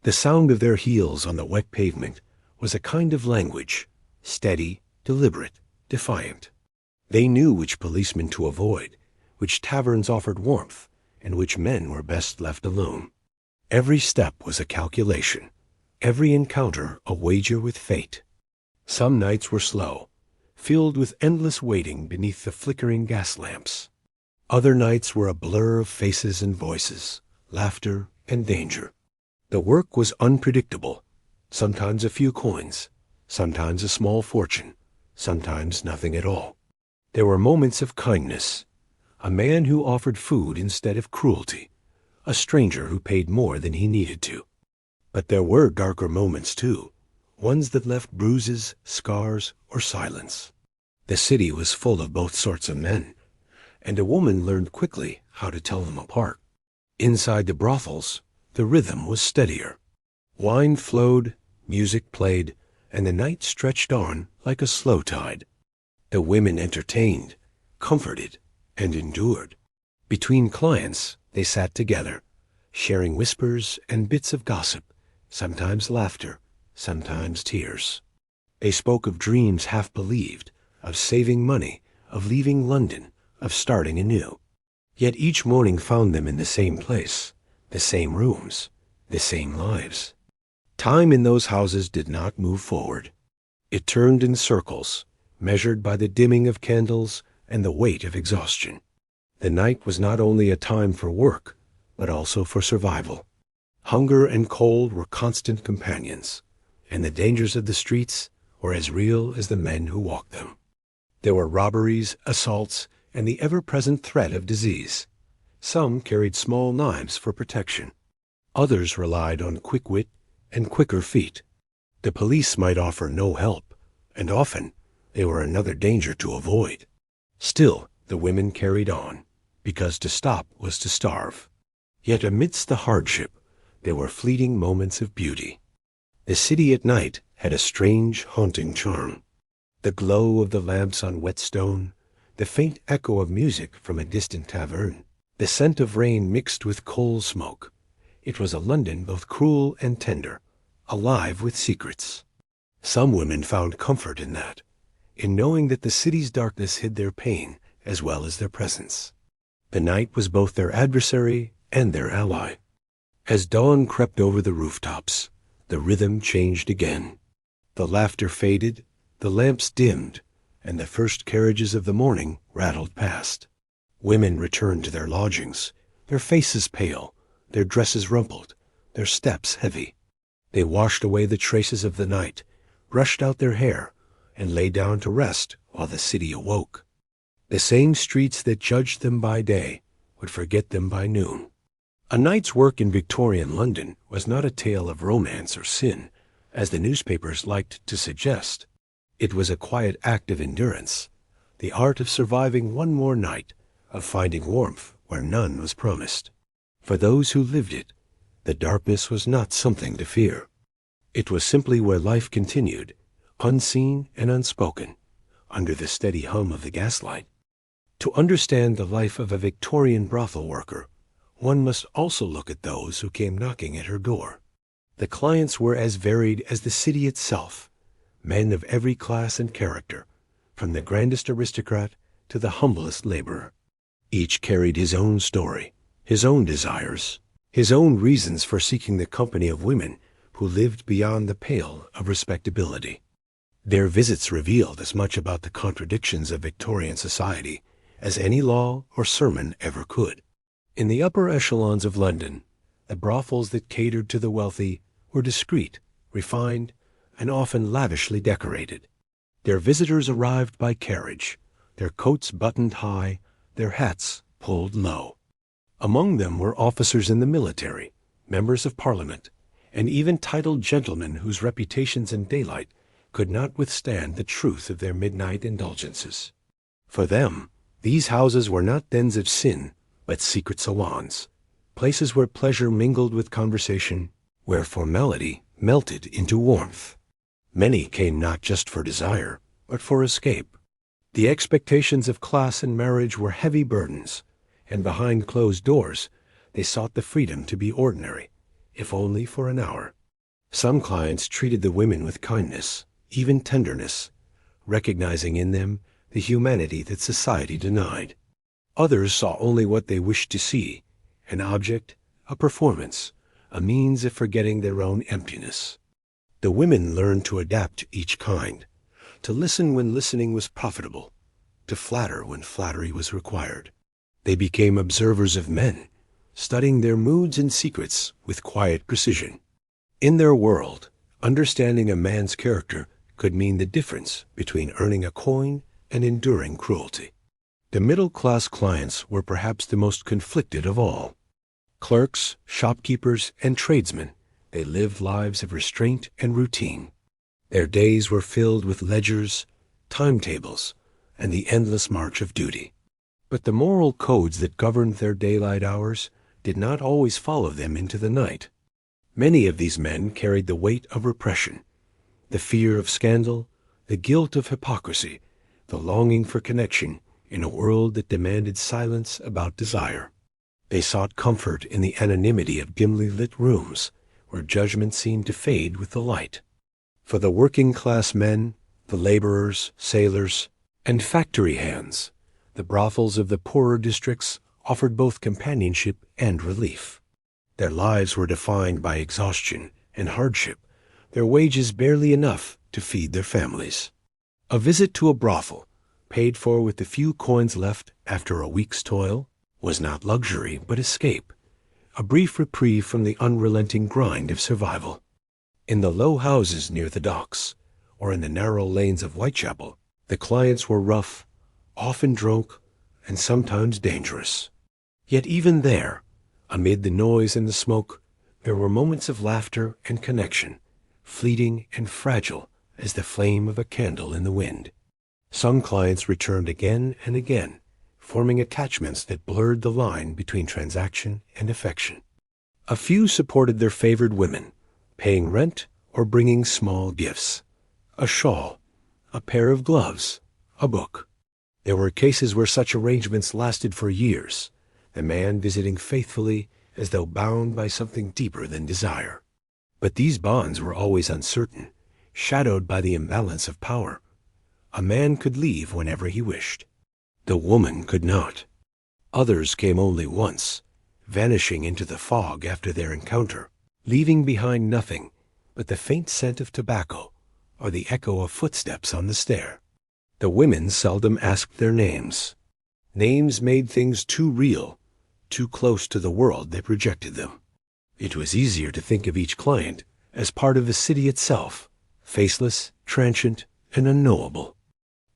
The sound of their heels on the wet pavement was a kind of language, steady, deliberate, defiant. They knew which policemen to avoid, which taverns offered warmth, and which men were best left alone. Every step was a calculation, every encounter a wager with fate. Some nights were slow, filled with endless waiting beneath the flickering gas lamps. Other nights were a blur of faces and voices, laughter and danger. The work was unpredictable, sometimes a few coins, sometimes a small fortune, sometimes nothing at all. There were moments of kindness, a man who offered food instead of cruelty, a stranger who paid more than he needed to. But there were darker moments too, ones that left bruises, scars, or silence. The city was full of both sorts of men, and a woman learned quickly how to tell them apart. Inside the brothels, the rhythm was steadier. Wine flowed, music played, and the night stretched on like a slow tide. The women entertained, comforted, and endured. Between clients, they sat together, sharing whispers and bits of gossip, sometimes laughter, sometimes tears. They spoke of dreams half believed, of saving money, of leaving London, of starting anew. Yet each morning found them in the same place, the same rooms, the same lives. Time in those houses did not move forward. It turned in circles, measured by the dimming of candles and the weight of exhaustion. The night was not only a time for work, but also for survival. Hunger and cold were constant companions, and the dangers of the streets were as real as the men who walked them. There were robberies, assaults, and the ever-present threat of disease. Some carried small knives for protection. Others relied on quick wit, and quicker feet. The police might offer no help, and often they were another danger to avoid. Still, the women carried on, because to stop was to starve. Yet amidst the hardship, there were fleeting moments of beauty. The city at night had a strange, haunting charm. The glow of the lamps on Whetstone, the faint echo of music from a distant tavern, the scent of rain mixed with coal smoke. It was a London both cruel and tender, alive with secrets. Some women found comfort in that, in knowing that the city's darkness hid their pain as well as their presence. The night was both their adversary and their ally. As dawn crept over the rooftops, the rhythm changed again. The laughter faded, the lamps dimmed, and the first carriages of the morning rattled past. Women returned to their lodgings, their faces pale, their dresses rumpled, their steps heavy. They washed away the traces of the night, brushed out their hair, and lay down to rest while the city awoke. The same streets that judged them by day would forget them by noon. A night's work in Victorian London was not a tale of romance or sin, as the newspapers liked to suggest. It was a quiet act of endurance, the art of surviving one more night, of finding warmth where none was promised. For those who lived it, the darkness was not something to fear. It was simply where life continued, unseen and unspoken, under the steady hum of the gaslight. To understand the life of a Victorian brothel worker, one must also look at those who came knocking at her door. The clients were as varied as the city itself, men of every class and character, from the grandest aristocrat to the humblest laborer. Each carried his own story, his own desires, his own reasons for seeking the company of women who lived beyond the pale of respectability. Their visits revealed as much about the contradictions of Victorian society as any law or sermon ever could. In the upper echelons of London, the brothels that catered to the wealthy were discreet, refined, and often lavishly decorated. Their visitors arrived by carriage, their coats buttoned high, their hats pulled low. Among them were officers in the military, members of Parliament, and even titled gentlemen whose reputations in daylight could not withstand the truth of their midnight indulgences. For them, these houses were not dens of sin, but secret salons, places where pleasure mingled with conversation, where formality melted into warmth. Many came not just for desire, but for escape. The expectations of class and marriage were heavy burdens, and behind closed doors they sought the freedom to be ordinary, if only for an hour. Some clients treated the women with kindness, even tenderness, recognizing in them the humanity that society denied. Others saw only what they wished to see, an object, a performance, a means of forgetting their own emptiness. The women learned to adapt to each kind, to listen when listening was profitable, to flatter when flattery was required. They became observers of men, studying their moods and secrets with quiet precision. In their world, understanding a man's character could mean the difference between earning a coin and enduring cruelty. The middle-class clients were perhaps the most conflicted of all. Clerks, shopkeepers, and tradesmen, they lived lives of restraint and routine. Their days were filled with ledgers, timetables, and the endless march of duty. But the moral codes that governed their daylight hours did not always follow them into the night. Many of these men carried the weight of repression, the fear of scandal, the guilt of hypocrisy, the longing for connection in a world that demanded silence about desire. They sought comfort in the anonymity of dimly lit rooms, where judgment seemed to fade with the light. For the working-class men, the laborers, sailors, and factory hands, the brothels of the poorer districts offered both companionship and relief. Their lives were defined by exhaustion and hardship, their wages barely enough to feed their families. A visit to a brothel, paid for with the few coins left after a week's toil, was not luxury but escape, a brief reprieve from the unrelenting grind of survival. In the low houses near the docks, or in the narrow lanes of Whitechapel, the clients were rough, often drunk, and sometimes dangerous. Yet even there, amid the noise and the smoke, There were moments of laughter and connection, fleeting and fragile as the flame of a candle in the wind. Some clients returned again and again, forming attachments that blurred the line between transaction and affection. A few supported their favored women, paying rent or bringing small gifts, a shawl, a pair of gloves, a book. There were cases where such arrangements lasted for years, the man visiting faithfully as though bound by something deeper than desire. But these bonds were always uncertain, shadowed by the imbalance of power. A man could leave whenever he wished. The woman could not. Others came only once, vanishing into the fog after their encounter, leaving behind nothing but the faint scent of tobacco or the echo of footsteps on the stair. The women seldom asked their names. Names made things too real, too close to the world that projected them. It was easier to think of each client as part of the city itself, faceless, transient, and unknowable.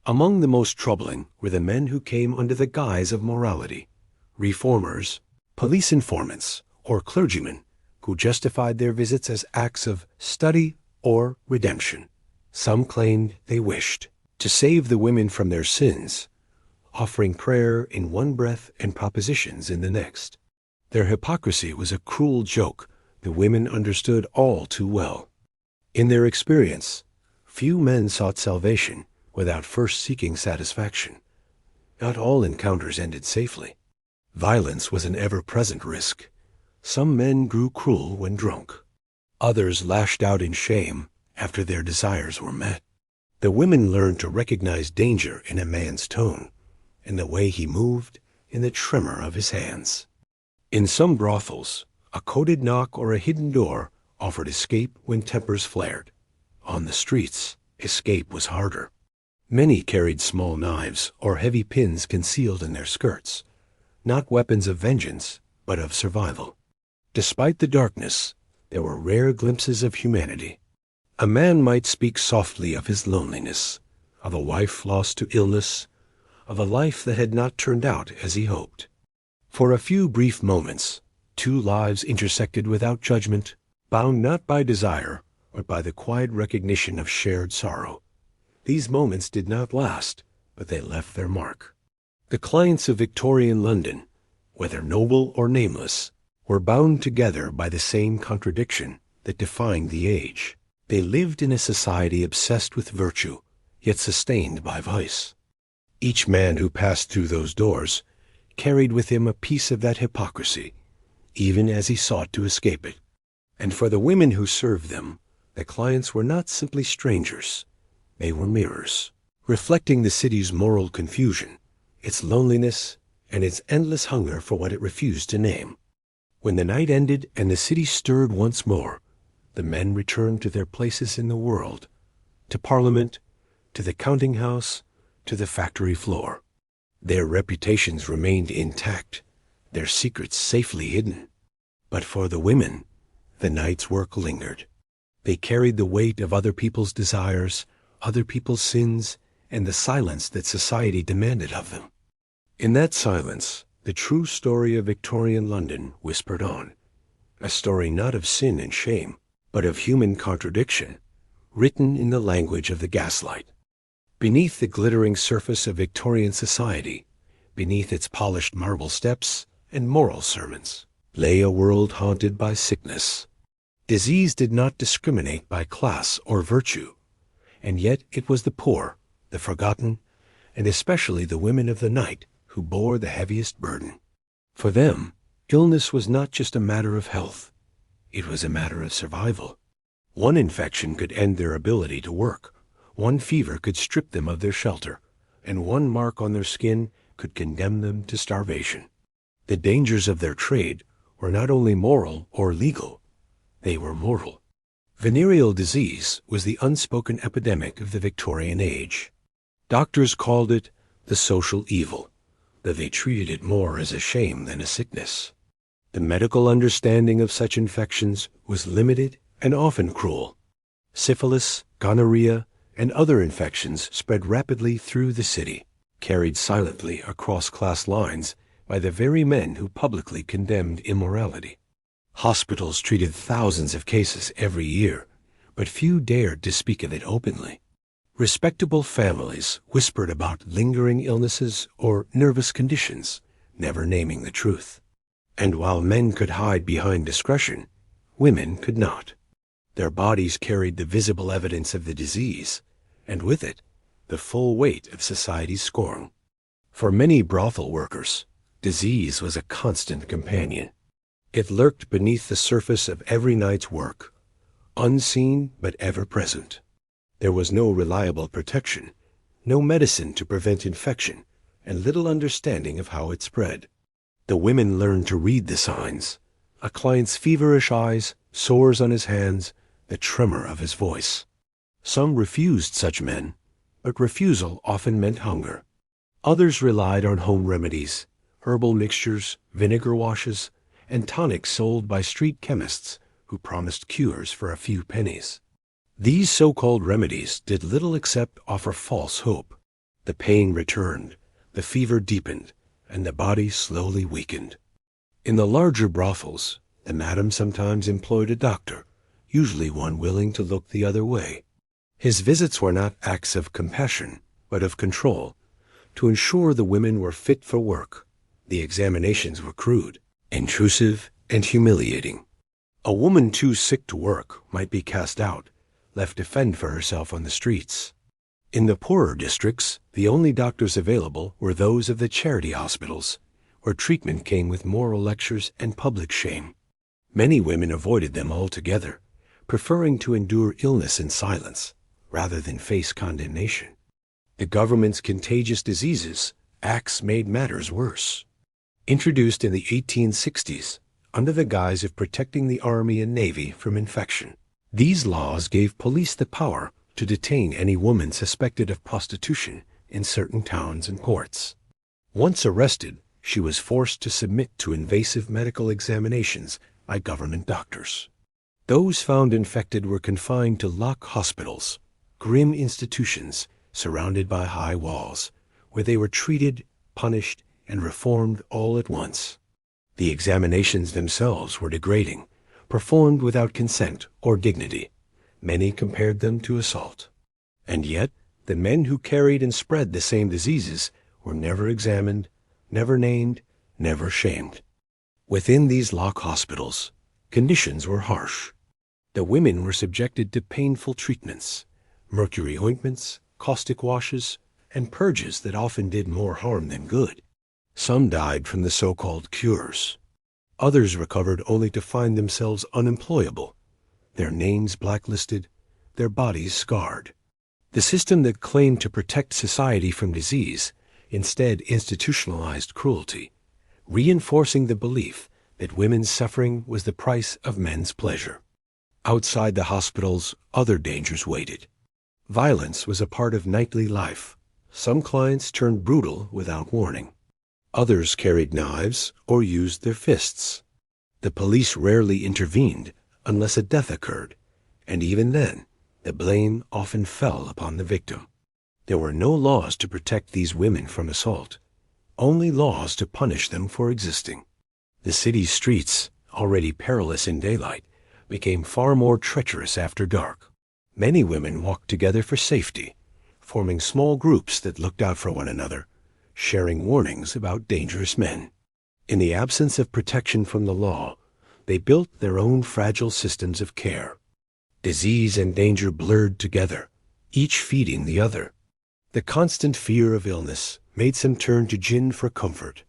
Among the most troubling were the men who came under the guise of morality, reformers, police informants, or clergymen who justified their visits as acts of study or redemption. Some claimed they wished to save the women from their sins, offering prayer in one breath and propositions in the next. Their hypocrisy was a cruel joke the women understood all too well. In their experience, few men sought salvation without first seeking satisfaction. Not all encounters ended safely. Violence was an ever-present risk. Some men grew cruel when drunk. Others lashed out in shame after their desires were met. The women learned to recognize danger in a man's tone, in the way he moved, in the tremor of his hands. In some brothels, a coded knock or a hidden door offered escape when tempers flared. On the streets, escape was harder. Many carried small knives or heavy pins concealed in their skirts, not weapons of vengeance, but of survival. Despite the darkness, there were rare glimpses of humanity. A man might speak softly of his loneliness, of a wife lost to illness, of a life that had not turned out as he hoped. For a few brief moments, two lives intersected without judgment, bound not by desire, but by the quiet recognition of shared sorrow. These moments did not last, but they left their mark. The clients of Victorian London, whether noble or nameless, were bound together by the same contradiction that defined the age. They lived in a society obsessed with virtue, yet sustained by vice. Each man who passed through those doors carried with him a piece of that hypocrisy, even as he sought to escape it. And for the women who served them, the clients were not simply strangers. They were mirrors, reflecting the city's moral confusion, its loneliness, and its endless hunger for what it refused to name. When the night ended and the city stirred once more, the men returned to their places in the world, to Parliament, to the counting house, to the factory floor. Their reputations remained intact, their secrets safely hidden. But for the women, the night's work lingered. They carried the weight of other people's desires, other people's sins, and the silence that society demanded of them. In that silence, the true story of Victorian London whispered on, a story not of sin and shame, but of human contradiction, written in the language of the gaslight. Beneath the glittering surface of Victorian society, beneath its polished marble steps and moral sermons, lay a world haunted by sickness. Disease did not discriminate by class or virtue, and yet it was the poor, the forgotten, and especially the women of the night who bore the heaviest burden. For them, illness was not just a matter of health. It was a matter of survival. One infection could end their ability to work. One fever could strip them of their shelter, and one mark on their skin could condemn them to starvation. The dangers of their trade were not only moral or legal, they were mortal. Venereal disease was the unspoken epidemic of the Victorian age. Doctors called it the social evil, though they treated it more as a shame than a sickness. The medical understanding of such infections was limited and often cruel. Syphilis, gonorrhea, and other infections spread rapidly through the city, carried silently across class lines by the very men who publicly condemned immorality. Hospitals treated thousands of cases every year, but few dared to speak of it openly. Respectable families whispered about lingering illnesses or nervous conditions, never naming the truth. And while men could hide behind discretion, women could not. Their bodies carried the visible evidence of the disease, and with it, the full weight of society's scorn. For many brothel workers, disease was a constant companion. It lurked beneath the surface of every night's work, unseen but ever present. There was no reliable protection, no medicine to prevent infection, and little understanding of how it spread. The women learned to read the signs: a client's feverish eyes, sores on his hands, the tremor of his voice. Some refused such men, but refusal often meant hunger. Others relied on home remedies, herbal mixtures, vinegar washes, and tonics sold by street chemists who promised cures for a few pennies. These so-called remedies did little except offer false hope. The pain returned, the fever deepened, and the body slowly weakened. In the larger brothels, the madam sometimes employed a doctor, usually one willing to look the other way. His visits were not acts of compassion, but of control, to ensure the women were fit for work. The examinations were crude, intrusive, and humiliating. A woman too sick to work might be cast out, left to fend for herself on the streets. In the poorer districts, the only doctors available were those of the charity hospitals, where treatment came with moral lectures and public shame. Many women avoided them altogether, preferring to endure illness in silence rather than face condemnation. The government's contagious diseases acts made matters worse. Introduced in the 1860s under the guise of protecting the Army and Navy from infection, these laws gave police the power to detain any woman suspected of prostitution in certain towns and ports. Once arrested, she was forced to submit to invasive medical examinations by government doctors. Those found infected were confined to locked hospitals, grim institutions surrounded by high walls, where they were treated, punished, and reformed all at once. The examinations themselves were degrading, performed without consent or dignity. Many compared them to assault. And yet, the men who carried and spread the same diseases were never examined, never named, never shamed. Within these locked hospitals, conditions were harsh. The women were subjected to painful treatments, mercury ointments, caustic washes, and purges that often did more harm than good. Some died from the so-called cures. Others recovered only to find themselves unemployable, their names blacklisted, their bodies scarred. The system that claimed to protect society from disease instead institutionalized cruelty, reinforcing the belief that women's suffering was the price of men's pleasure. Outside the hospitals, other dangers waited. Violence was a part of nightly life. Some clients turned brutal without warning. Others carried knives or used their fists. The police rarely intervened unless a death occurred, and even then, the blame often fell upon the victim. There were no laws to protect these women from assault, only laws to punish them for existing. The city's streets, already perilous in daylight, became far more treacherous after dark. Many women walked together for safety, forming small groups that looked out for one another, sharing warnings about dangerous men. In the absence of protection from the law, they built their own fragile systems of care. Disease and danger blurred together, each feeding the other. The constant fear of illness made some turn to gin for comfort,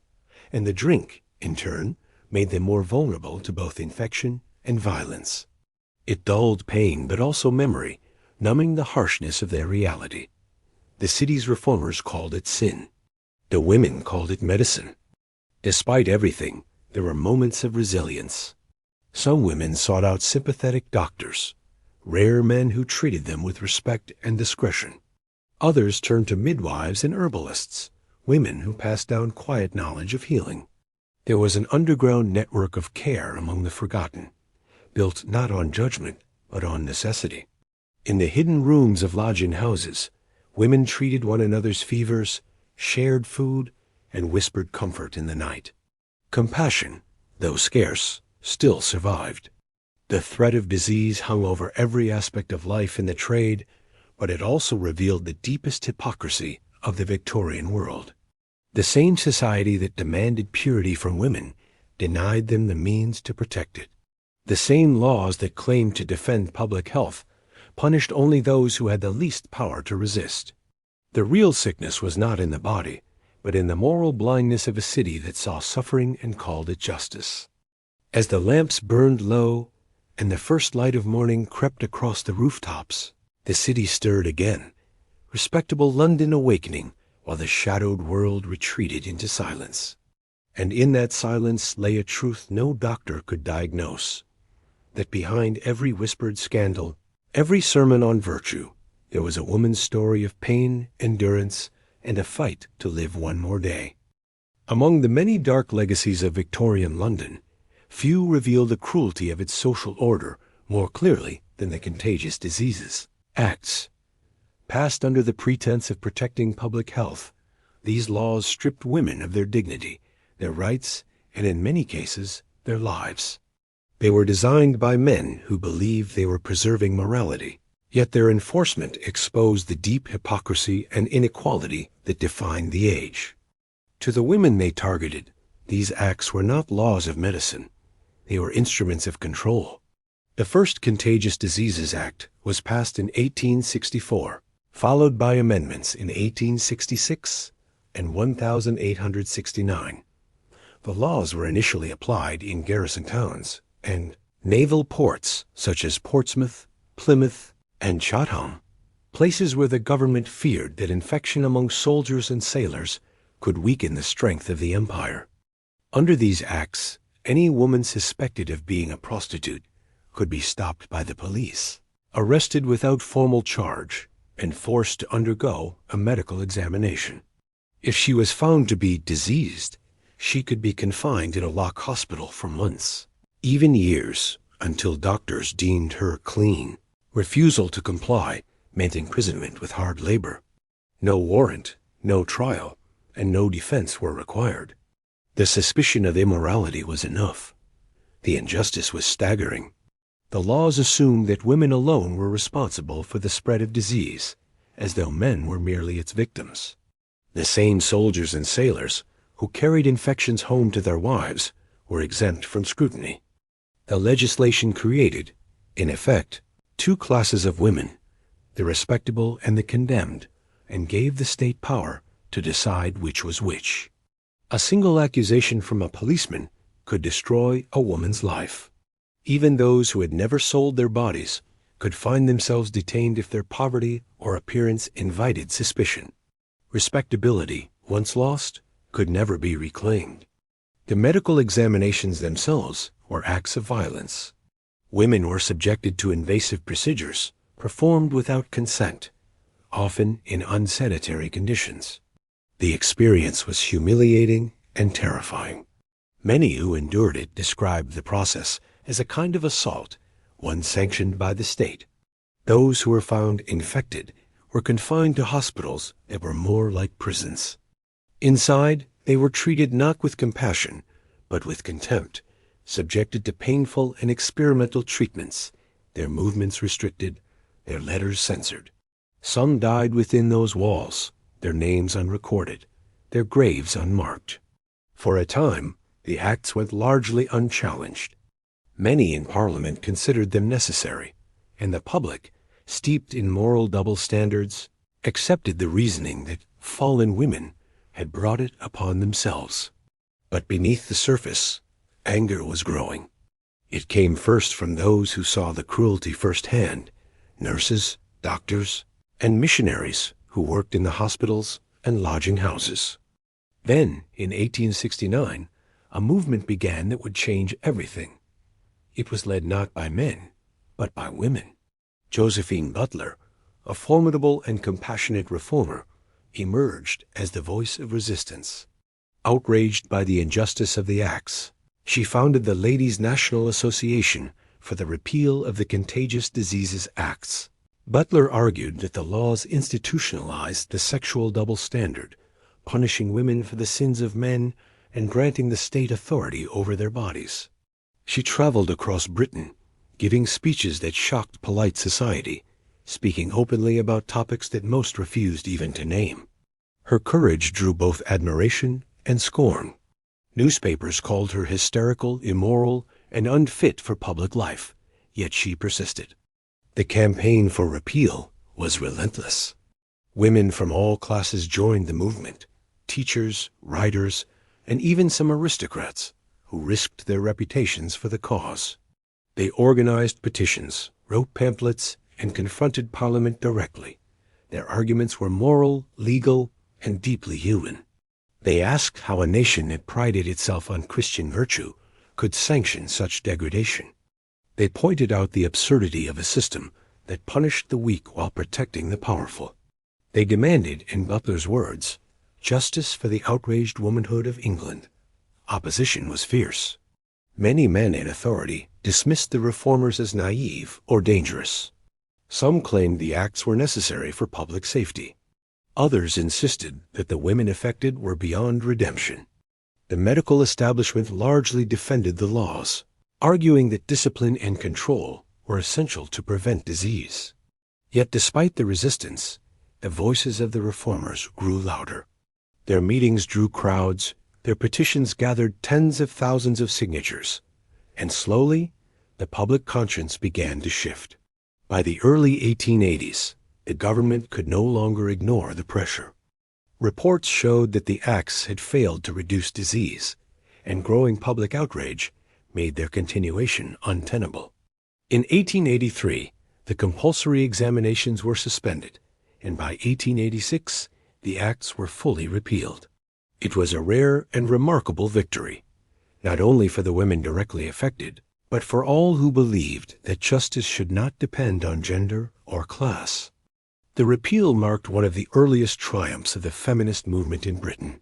and the drink, in turn, made them more vulnerable to both infection and violence. It dulled pain but also memory, numbing the harshness of their reality. The city's reformers called it sin. The women called it medicine. Despite everything, there were moments of resilience. Some women sought out sympathetic doctors, rare men who treated them with respect and discretion. Others turned to midwives and herbalists, women who passed down quiet knowledge of healing. There was an underground network of care among the forgotten, built not on judgment, but on necessity. In the hidden rooms of lodging houses, women treated one another's fevers, shared food, and whispered comfort in the night. Compassion, though scarce, still survived. The threat of disease hung over every aspect of life in the trade, but it also revealed the deepest hypocrisy of the Victorian world. The same society that demanded purity from women denied them the means to protect it. The same laws that claimed to defend public health punished only those who had the least power to resist. The real sickness was not in the body, but in the moral blindness of a city that saw suffering and called it justice. As the lamps burned low and the first light of morning crept across the rooftops, the city stirred again, respectable London awakening while the shadowed world retreated into silence. And in that silence lay a truth no doctor could diagnose, that behind every whispered scandal, every sermon on virtue, there was a woman's story of pain, endurance, and a fight to live one more day. Among the many dark legacies of Victorian London, few reveal the cruelty of its social order more clearly than the contagious diseases. Acts. Passed under the pretense of protecting public health, these laws stripped women of their dignity, their rights, and in many cases, their lives. They were designed by men who believed they were preserving morality, yet their enforcement exposed the deep hypocrisy and inequality that defined the age. To the women they targeted, these acts were not laws of medicine. They were instruments of control. The first Contagious Diseases Act was passed in 1864, followed by amendments in 1866 and 1869. The laws were initially applied in garrison towns and naval ports such as Portsmouth, Plymouth, and Chatham, places where the government feared that infection among soldiers and sailors could weaken the strength of the empire. Under these acts, any woman suspected of being a prostitute could be stopped by the police, arrested without formal charge, and forced to undergo a medical examination. If she was found to be diseased, she could be confined in a lock hospital for months, even years, until doctors deemed her clean. Refusal to comply meant imprisonment with hard labor. No warrant, no trial, and no defense were required. The suspicion of immorality was enough. The injustice was staggering. The laws assumed that women alone were responsible for the spread of disease, as though men were merely its victims. The same soldiers and sailors who carried infections home to their wives were exempt from scrutiny. The legislation created, in effect, two classes of women, the respectable and the condemned, and gave the state power to decide which was which. A single accusation from a policeman could destroy a woman's life. Even those who had never sold their bodies could find themselves detained if their poverty or appearance invited suspicion. Respectability, once lost, could never be reclaimed. The medical examinations themselves were acts of violence. Women were subjected to invasive procedures performed without consent, often in unsanitary conditions. The experience was humiliating and terrifying. Many who endured it described the process as a kind of assault, one sanctioned by the state. Those who were found infected were confined to hospitals that were more like prisons. Inside, they were treated not with compassion, but with contempt, subjected to painful and experimental treatments, their movements restricted, their letters censored. Some died within those walls, their names unrecorded, their graves unmarked. For a time, the acts went largely unchallenged. Many in Parliament considered them necessary, and the public, steeped in moral double standards, accepted the reasoning that fallen women had brought it upon themselves. But beneath the surface, anger was growing. It came first from those who saw the cruelty firsthand, nurses, doctors, and missionaries who worked in the hospitals and lodging houses. Then, in 1869, a movement began that would change everything. It was led not by men, but by women. Josephine Butler, a formidable and compassionate reformer, emerged as the voice of resistance. Outraged by the injustice of the acts, she founded the Ladies' National Association for the repeal of the Contagious Diseases Acts. Butler argued that the laws institutionalized the sexual double standard, punishing women for the sins of men and granting the state authority over their bodies. She traveled across Britain, giving speeches that shocked polite society, speaking openly about topics that most refused even to name. Her courage drew both admiration and scorn. Newspapers called her hysterical, immoral, and unfit for public life, yet she persisted. The campaign for repeal was relentless. Women from all classes joined the movement, teachers, writers, and even some aristocrats who risked their reputations for the cause. They organized petitions, wrote pamphlets, and confronted Parliament directly. Their arguments were moral, legal, and deeply human. They asked how a nation that prided itself on Christian virtue could sanction such degradation. They pointed out the absurdity of a system that punished the weak while protecting the powerful. They demanded, in Butler's words, justice for the outraged womanhood of England. Opposition was fierce. Many men in authority dismissed the reformers as naive or dangerous. Some claimed the acts were necessary for public safety. Others insisted that the women affected were beyond redemption. The medical establishment largely defended the laws, arguing that discipline and control were essential to prevent disease. Yet despite the resistance, the voices of the reformers grew louder. Their meetings drew crowds, their petitions gathered tens of thousands of signatures, and slowly the public conscience began to shift. By the early 1880s, the government could no longer ignore the pressure. Reports showed that the acts had failed to reduce disease, and growing public outrage made their continuation untenable. In 1883, the compulsory examinations were suspended, and by 1886, the acts were fully repealed. It was a rare and remarkable victory, not only for the women directly affected, but for all who believed that justice should not depend on gender or class. The repeal marked one of the earliest triumphs of the feminist movement in Britain,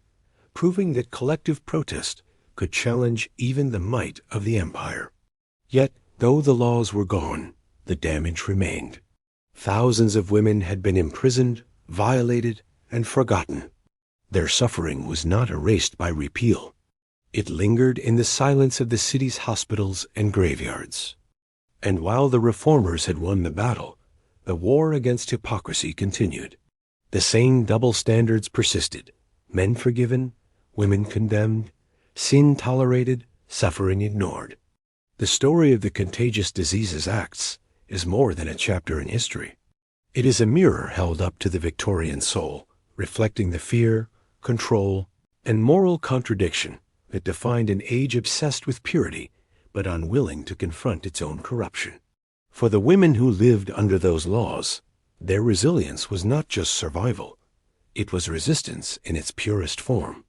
proving that collective protest could challenge even the might of the empire. Yet, though the laws were gone, the damage remained. Thousands of women had been imprisoned, violated, and forgotten. Their suffering was not erased by repeal. It lingered in the silence of the city's hospitals and graveyards. And while the reformers had won the battle, the war against hypocrisy continued. The same double standards persisted: men forgiven, women condemned, sin tolerated, suffering ignored. The story of the Contagious Diseases Acts is more than a chapter in history. It is a mirror held up to the Victorian soul, reflecting the fear, control, and moral contradiction that defined an age obsessed with purity but unwilling to confront its own corruption. For the women who lived under those laws, their resilience was not just survival, it was resistance in its purest form.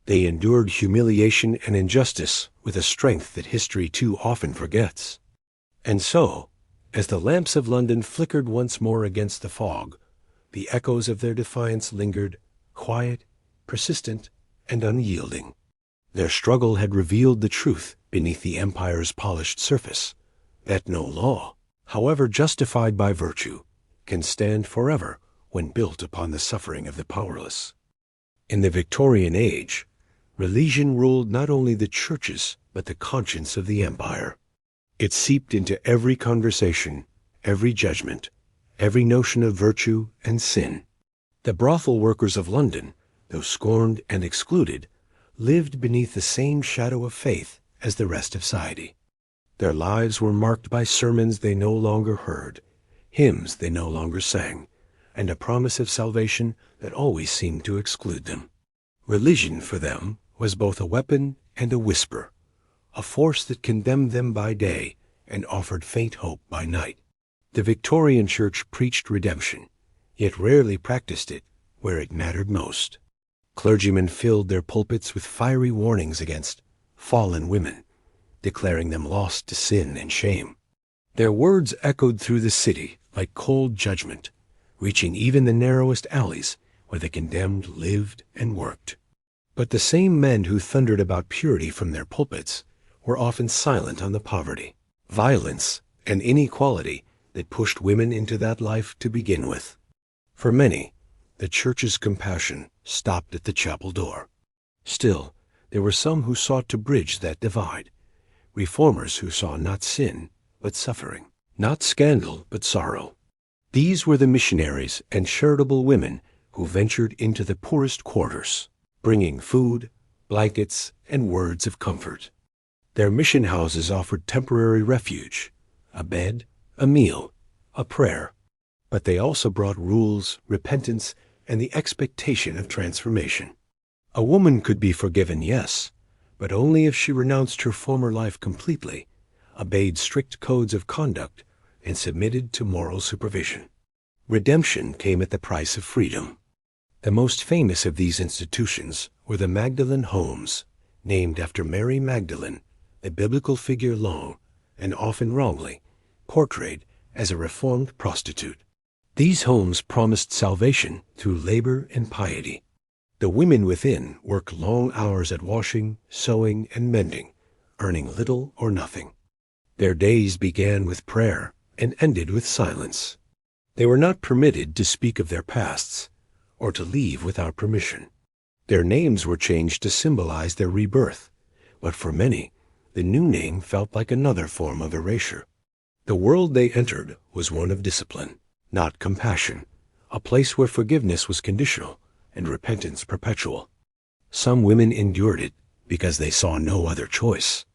They endured humiliation and injustice with a strength that history too often forgets. And so, as the lamps of London flickered once more against the fog, the echoes of their defiance lingered, quiet, persistent, and unyielding. Their struggle had revealed the truth beneath the empire's polished surface, that no law, however justified by virtue, can stand forever when built upon the suffering of the powerless. In the Victorian age, religion ruled not only the churches but the conscience of the empire. It seeped into every conversation, every judgment, every notion of virtue and sin. The brothel workers of London, though scorned and excluded, lived beneath the same shadow of faith as the rest of society. Their lives were marked by sermons they no longer heard, hymns they no longer sang, and a promise of salvation that always seemed to exclude them. Religion for them was both a weapon and a whisper, a force that condemned them by day and offered faint hope by night. The Victorian Church preached redemption, yet rarely practiced it where it mattered most. Clergymen filled their pulpits with fiery warnings against fallen women, declaring them lost to sin and shame. Their words echoed through the city like cold judgment, reaching even the narrowest alleys where the condemned lived and worked. But the same men who thundered about purity from their pulpits were often silent on the poverty, violence, and inequality that pushed women into that life to begin with. For many, the church's compassion stopped at the chapel door. Still, there were some who sought to bridge that divide, reformers who saw not sin, but suffering, not scandal, but sorrow. These were the missionaries and charitable women who ventured into the poorest quarters, bringing food, blankets, and words of comfort. Their mission houses offered temporary refuge, a bed, a meal, a prayer. But they also brought rules, repentance, and the expectation of transformation. A woman could be forgiven, yes, but only if she renounced her former life completely, obeyed strict codes of conduct, and submitted to moral supervision. Redemption came at the price of freedom. The most famous of these institutions were the Magdalene homes, named after Mary Magdalene, a biblical figure long, and often wrongly, portrayed as a reformed prostitute. These homes promised salvation through labor and piety. The women within worked long hours at washing, sewing, and mending, earning little or nothing. Their days began with prayer and ended with silence. They were not permitted to speak of their pasts or to leave without permission. Their names were changed to symbolize their rebirth, but for many, the new name felt like another form of erasure. The world they entered was one of discipline, not compassion, a place where forgiveness was conditional and repentance perpetual. Some women endured it because they saw no other choice.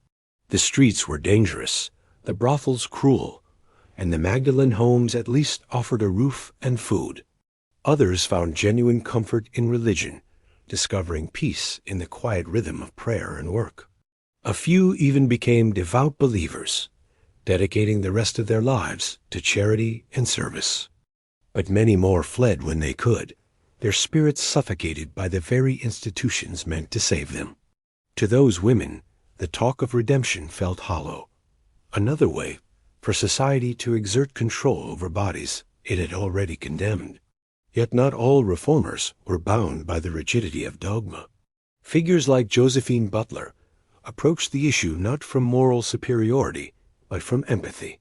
The streets were dangerous, the brothels cruel, and the Magdalene homes at least offered a roof and food. Others found genuine comfort in religion, discovering peace in the quiet rhythm of prayer and work. A few even became devout believers, dedicating the rest of their lives to charity and service. But many more fled when they could, their spirits suffocated by the very institutions meant to save them. To those women, the talk of redemption felt hollow. Another way for society to exert control over bodies it had already condemned. Yet not all reformers were bound by the rigidity of dogma. Figures like Josephine Butler approached the issue not from moral superiority, but from empathy.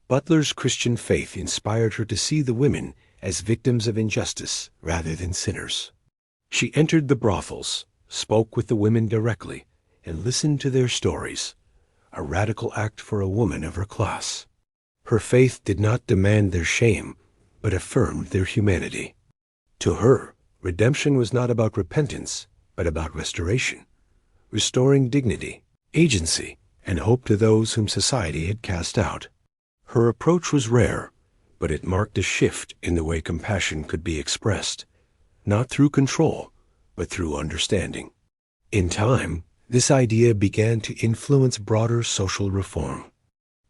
Butler's Christian faith inspired her to see the women as victims of injustice rather than sinners. She entered the brothels, spoke with the women directly, and listened to their stories, a radical act for a woman of her class. Her faith did not demand their shame, but affirmed their humanity. To her, redemption was not about repentance, but about restoration, restoring dignity, agency, and hope to those whom society had cast out. Her approach was rare, but it marked a shift in the way compassion could be expressed, not through control, but through understanding. In time, this idea began to influence broader social reform.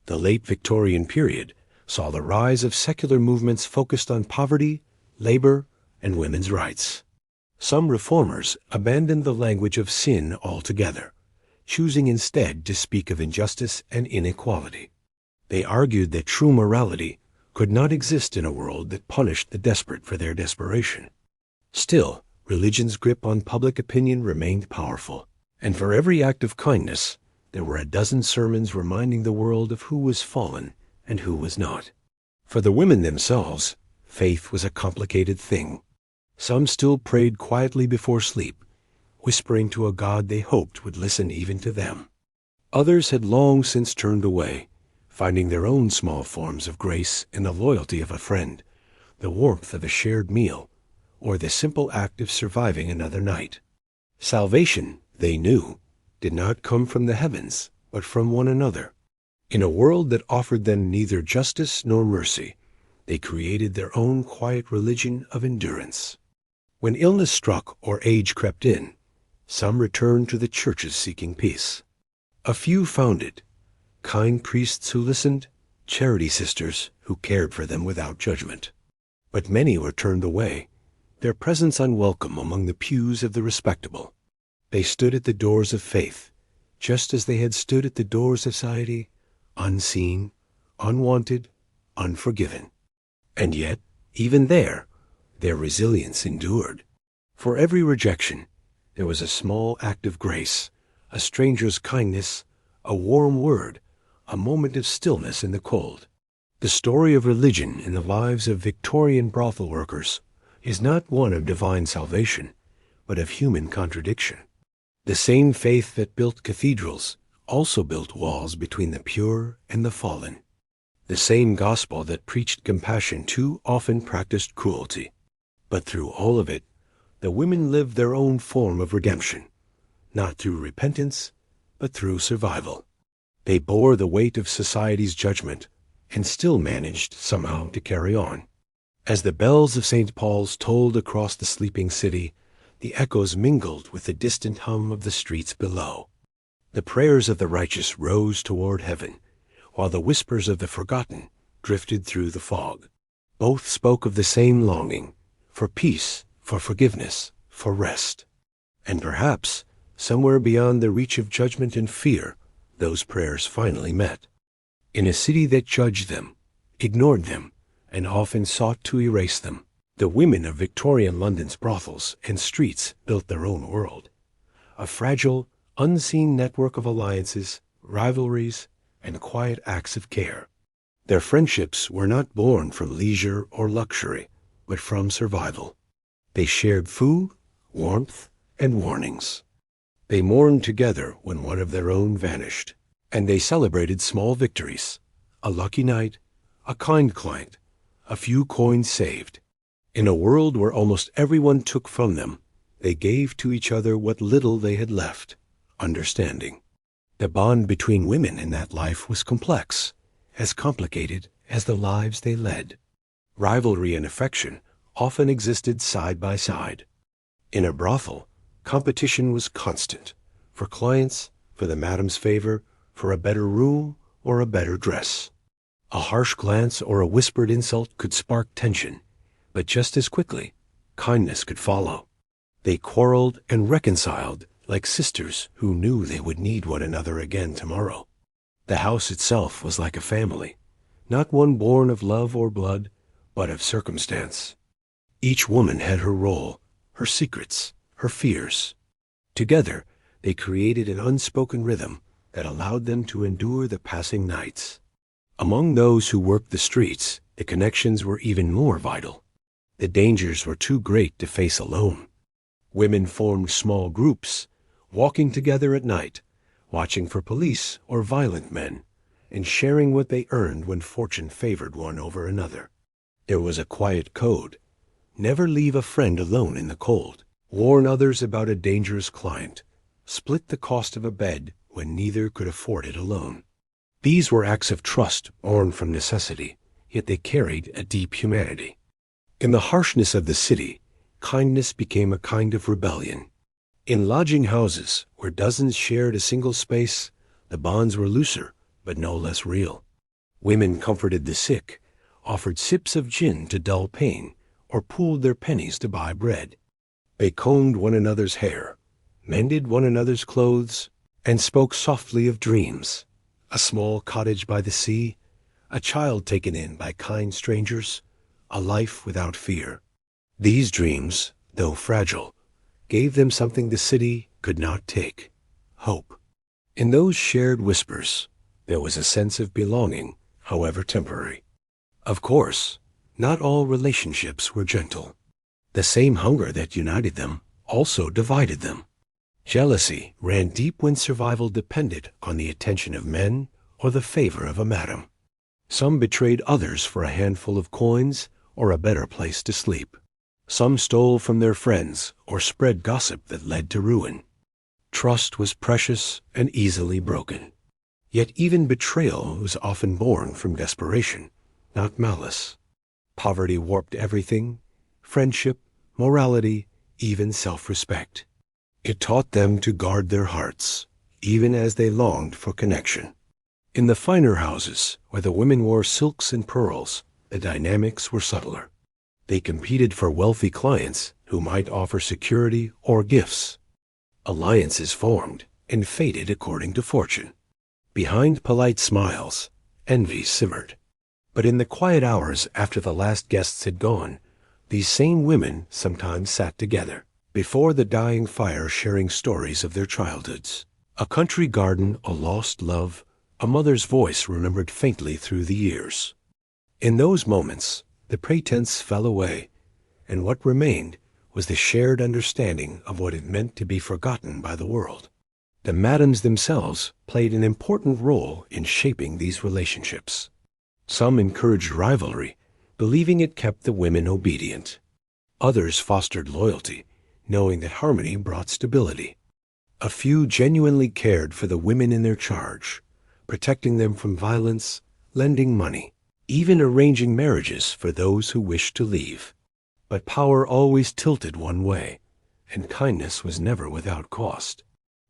The late Victorian period saw the rise of secular movements focused on poverty, labor, and women's rights. Some reformers abandoned the language of sin altogether, choosing instead to speak of injustice and inequality. They argued that true morality could not exist in a world that punished the desperate for their desperation. Still, religion's grip on public opinion remained powerful, and for every act of kindness, there were a dozen sermons reminding the world of who was fallen and who was not. For the women themselves, faith was a complicated thing. Some still prayed quietly before sleep, whispering to a God they hoped would listen even to them. Others had long since turned away, finding their own small forms of grace in the loyalty of a friend, the warmth of a shared meal, or the simple act of surviving another night. Salvation, they knew, did not come from the heavens, but from one another. In a world that offered them neither justice nor mercy, they created their own quiet religion of endurance. When illness struck or age crept in, some returned to the churches seeking peace. A few found it, kind priests who listened, charity sisters who cared for them without judgment. But many were turned away, their presence unwelcome among the pews of the respectable. They stood at the doors of faith, just as they had stood at the doors of society, unseen, unwanted, unforgiven. And yet, even there, their resilience endured. For every rejection, there was a small act of grace, a stranger's kindness, a warm word, a moment of stillness in the cold. The story of religion in the lives of Victorian brothel workers is not one of divine salvation, but of human contradiction. The same faith that built cathedrals also built walls between the pure and the fallen. The same gospel that preached compassion too often practiced cruelty. But through all of it, the women lived their own form of redemption, not through repentance, but through survival. They bore the weight of society's judgment and still managed somehow to carry on. As the bells of St. Paul's tolled across the sleeping city, the echoes mingled with the distant hum of the streets below. The prayers of the righteous rose toward heaven, while the whispers of the forgotten drifted through the fog. Both spoke of the same longing, for peace, for forgiveness, for rest. And perhaps, somewhere beyond the reach of judgment and fear, those prayers finally met. In a city that judged them, ignored them, and often sought to erase them, the women of Victorian London's brothels and streets built their own world. A fragile, unseen network of alliances, rivalries, and quiet acts of care. Their friendships were not born from leisure or luxury, but from survival. They shared food, warmth, and warnings. They mourned together when one of their own vanished, and they celebrated small victories, a lucky night, a kind client, a few coins saved. In a world where almost everyone took from them, they gave to each other what little they had left, understanding. The bond between women in that life was complex, as complicated as the lives they led. Rivalry and affection often existed side by side. In a brothel, competition was constant, for clients, for the madam's favor, for a better room or a better dress. A harsh glance or a whispered insult could spark tension, but just as quickly, kindness could follow. They quarreled and reconciled like sisters who knew they would need one another again tomorrow. The house itself was like a family, not one born of love or blood, but of circumstance. Each woman had her role, her secrets, her fears. Together, they created an unspoken rhythm that allowed them to endure the passing nights. Among those who worked the streets, the connections were even more vital. The dangers were too great to face alone. Women formed small groups, walking together at night, watching for police or violent men, and sharing what they earned when fortune favored one over another. There was a quiet code: never leave a friend alone in the cold, warn others about a dangerous client, split the cost of a bed when neither could afford it alone. These were acts of trust born from necessity, yet they carried a deep humanity. In the harshness of the city, kindness became a kind of rebellion. In lodging houses, where dozens shared a single space, the bonds were looser, but no less real. Women comforted the sick, offered sips of gin to dull pain, or pooled their pennies to buy bread. They combed one another's hair, mended one another's clothes, and spoke softly of dreams: a small cottage by the sea, a child taken in by kind strangers, a life without fear. These dreams, though fragile, gave them something the city could not take: hope. In those shared whispers, there was a sense of belonging, however temporary. Of course, not all relationships were gentle. The same hunger that united them also divided them. Jealousy ran deep when survival depended on the attention of men or the favor of a madam. Some betrayed others for a handful of coins or a better place to sleep. Some stole from their friends or spread gossip that led to ruin. Trust was precious and easily broken. Yet even betrayal was often born from desperation, not malice. Poverty warped everything: friendship, morality, even self-respect. It taught them to guard their hearts, even as they longed for connection. In the finer houses, where the women wore silks and pearls, the dynamics were subtler. They competed for wealthy clients who might offer security or gifts. Alliances formed and faded according to fortune. Behind polite smiles, envy simmered. But in the quiet hours after the last guests had gone, these same women sometimes sat together, before the dying fire, sharing stories of their childhoods. A country garden, a lost love, a mother's voice remembered faintly through the years. In those moments, the pretense fell away, and what remained was the shared understanding of what it meant to be forgotten by the world. The madams themselves played an important role in shaping these relationships. Some encouraged rivalry, believing it kept the women obedient. Others fostered loyalty, knowing that harmony brought stability. A few genuinely cared for the women in their charge, protecting them from violence, lending money, even arranging marriages for those who wished to leave. But power always tilted one way, and kindness was never without cost.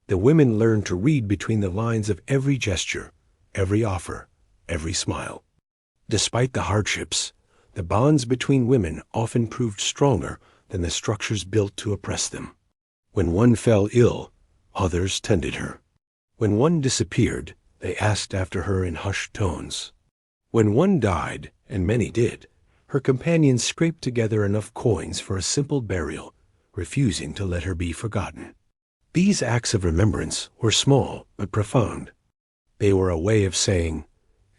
The women learned to read between the lines of every gesture, every offer, every smile. Despite the hardships, the bonds between women often proved stronger than the structures built to oppress them. When one fell ill, others tended her. When one disappeared, they asked after her in hushed tones. When one died, and many did, her companions scraped together enough coins for a simple burial, refusing to let her be forgotten. These acts of remembrance were small but profound. They were a way of saying,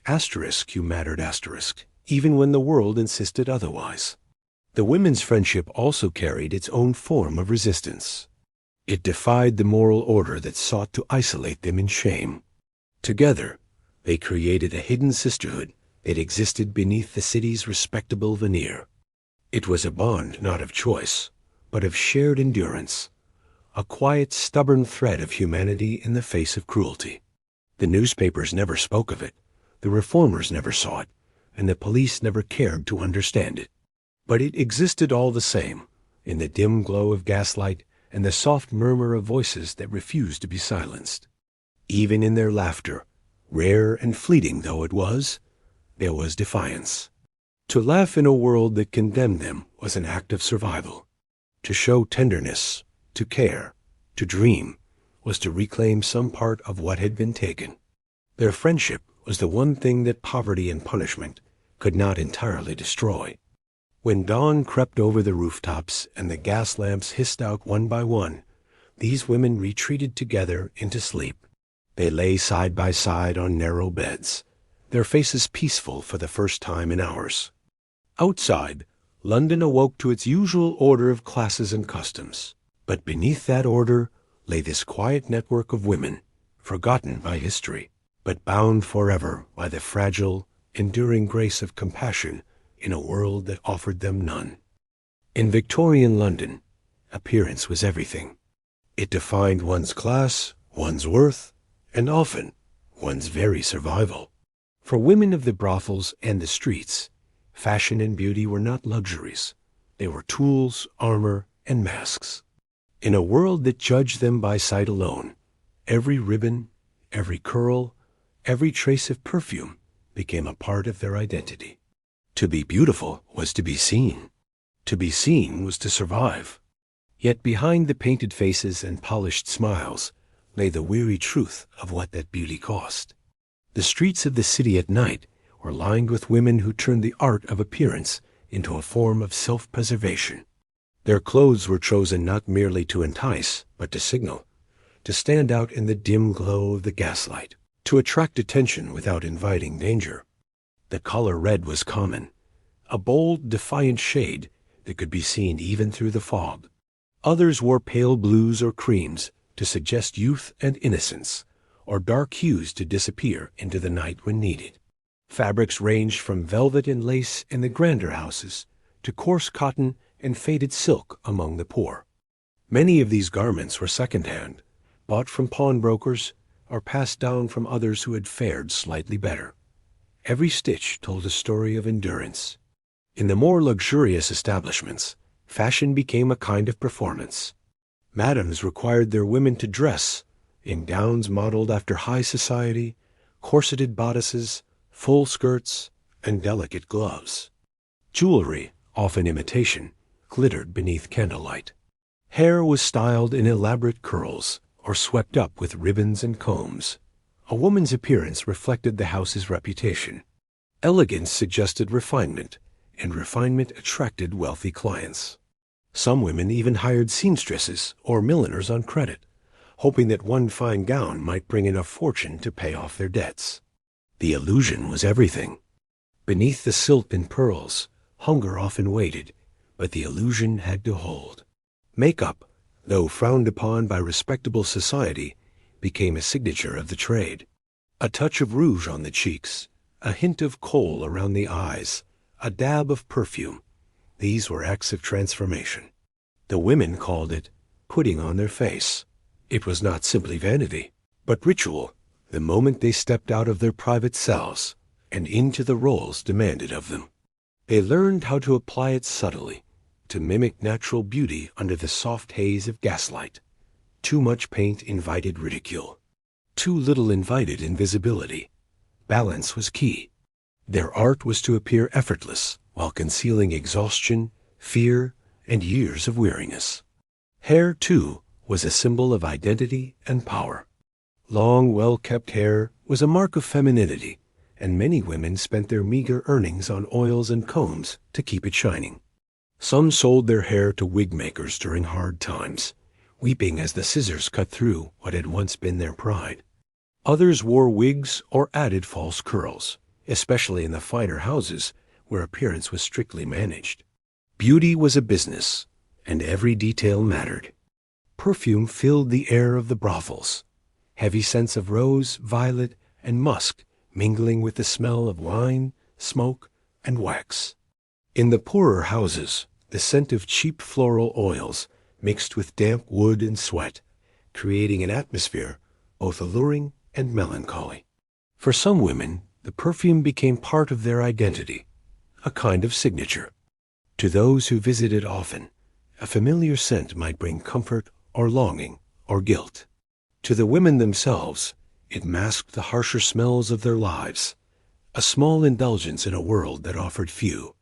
"Asterisk, you mattered asterisk," even when the world insisted otherwise. The women's friendship also carried its own form of resistance. It defied the moral order that sought to isolate them in shame. Together, they created a hidden sisterhood that existed beneath the city's respectable veneer. It was a bond not of choice, but of shared endurance, a quiet, stubborn thread of humanity in the face of cruelty. The newspapers never spoke of it, the reformers never saw it, and the police never cared to understand it. But it existed all the same, in the dim glow of gaslight and the soft murmur of voices that refused to be silenced. Even in their laughter, rare and fleeting though it was, there was defiance. To laugh in a world that condemned them was an act of survival. To show tenderness, to care, to dream, was to reclaim some part of what had been taken. Their friendship was the one thing that poverty and punishment could not entirely destroy. When dawn crept over the rooftops and the gas lamps hissed out one by one, these women retreated together into sleep. They lay side by side on narrow beds, their faces peaceful for the first time in hours. Outside, London awoke to its usual order of classes and customs. But beneath that order lay this quiet network of women, forgotten by history, but bound forever by the fragile, enduring grace of compassion in a world that offered them none. In Victorian London, appearance was everything. It defined one's class, one's worth, and often one's very survival. For women of the brothels and the streets, fashion and beauty were not luxuries. They were tools, armor, and masks. In a world that judged them by sight alone, every ribbon, every curl, every trace of perfume became a part of their identity. To be beautiful was to be seen. To be seen was to survive. Yet behind the painted faces and polished smiles lay the weary truth of what that beauty cost. The streets of the city at night were lined with women who turned the art of appearance into a form of self-preservation. Their clothes were chosen not merely to entice, but to signal, to stand out in the dim glow of the gaslight, to attract attention without inviting danger. The color red was common, a bold, defiant shade that could be seen even through the fog. Others wore pale blues or creams to suggest youth and innocence, or dark hues to disappear into the night when needed. Fabrics ranged from velvet and lace in the grander houses to coarse cotton and faded silk among the poor. Many of these garments were second-hand, bought from pawnbrokers or passed down from others who had fared slightly better. Every stitch told a story of endurance. In the more luxurious establishments, fashion became a kind of performance. Madams required their women to dress in gowns modeled after high society, corseted bodices, full skirts, and delicate gloves. Jewelry, often imitation, glittered beneath candlelight. Hair was styled in elaborate curls or swept up with ribbons and combs. A woman's appearance reflected the house's reputation. Elegance suggested refinement, and refinement attracted wealthy clients. Some women even hired seamstresses or milliners on credit, hoping that one fine gown might bring in a fortune to pay off their debts. The illusion was everything. Beneath the silk and pearls, hunger often waited, but the illusion had to hold. Makeup, though frowned upon by respectable society, became a signature of the trade. A touch of rouge on the cheeks, a hint of kohl around the eyes, a dab of perfume. These were acts of transformation. The women called it putting on their face. It was not simply vanity, but ritual, the moment they stepped out of their private cells and into the roles demanded of them. They learned how to apply it subtly, to mimic natural beauty under the soft haze of gaslight. Too much paint invited ridicule. Too little invited invisibility. Balance was key. Their art was to appear effortless while concealing exhaustion, fear, and years of weariness. Hair, too, was a symbol of identity and power. Long, well-kept hair was a mark of femininity, and many women spent their meager earnings on oils and combs to keep it shining. Some sold their hair to wig makers during hard times, weeping as the scissors cut through what had once been their pride. Others wore wigs or added false curls, especially in the finer houses where appearance was strictly managed. Beauty was a business, and every detail mattered. Perfume filled the air of the brothels, heavy scents of rose, violet, and musk mingling with the smell of wine, smoke, and wax. In the poorer houses, the scent of cheap floral oils mixed with damp wood and sweat, creating an atmosphere both alluring and melancholy. For some women, the perfume became part of their identity, a kind of signature. To those who visited often, a familiar scent might bring comfort or longing or guilt. To the women themselves, it masked the harsher smells of their lives, a small indulgence in a world that offered few.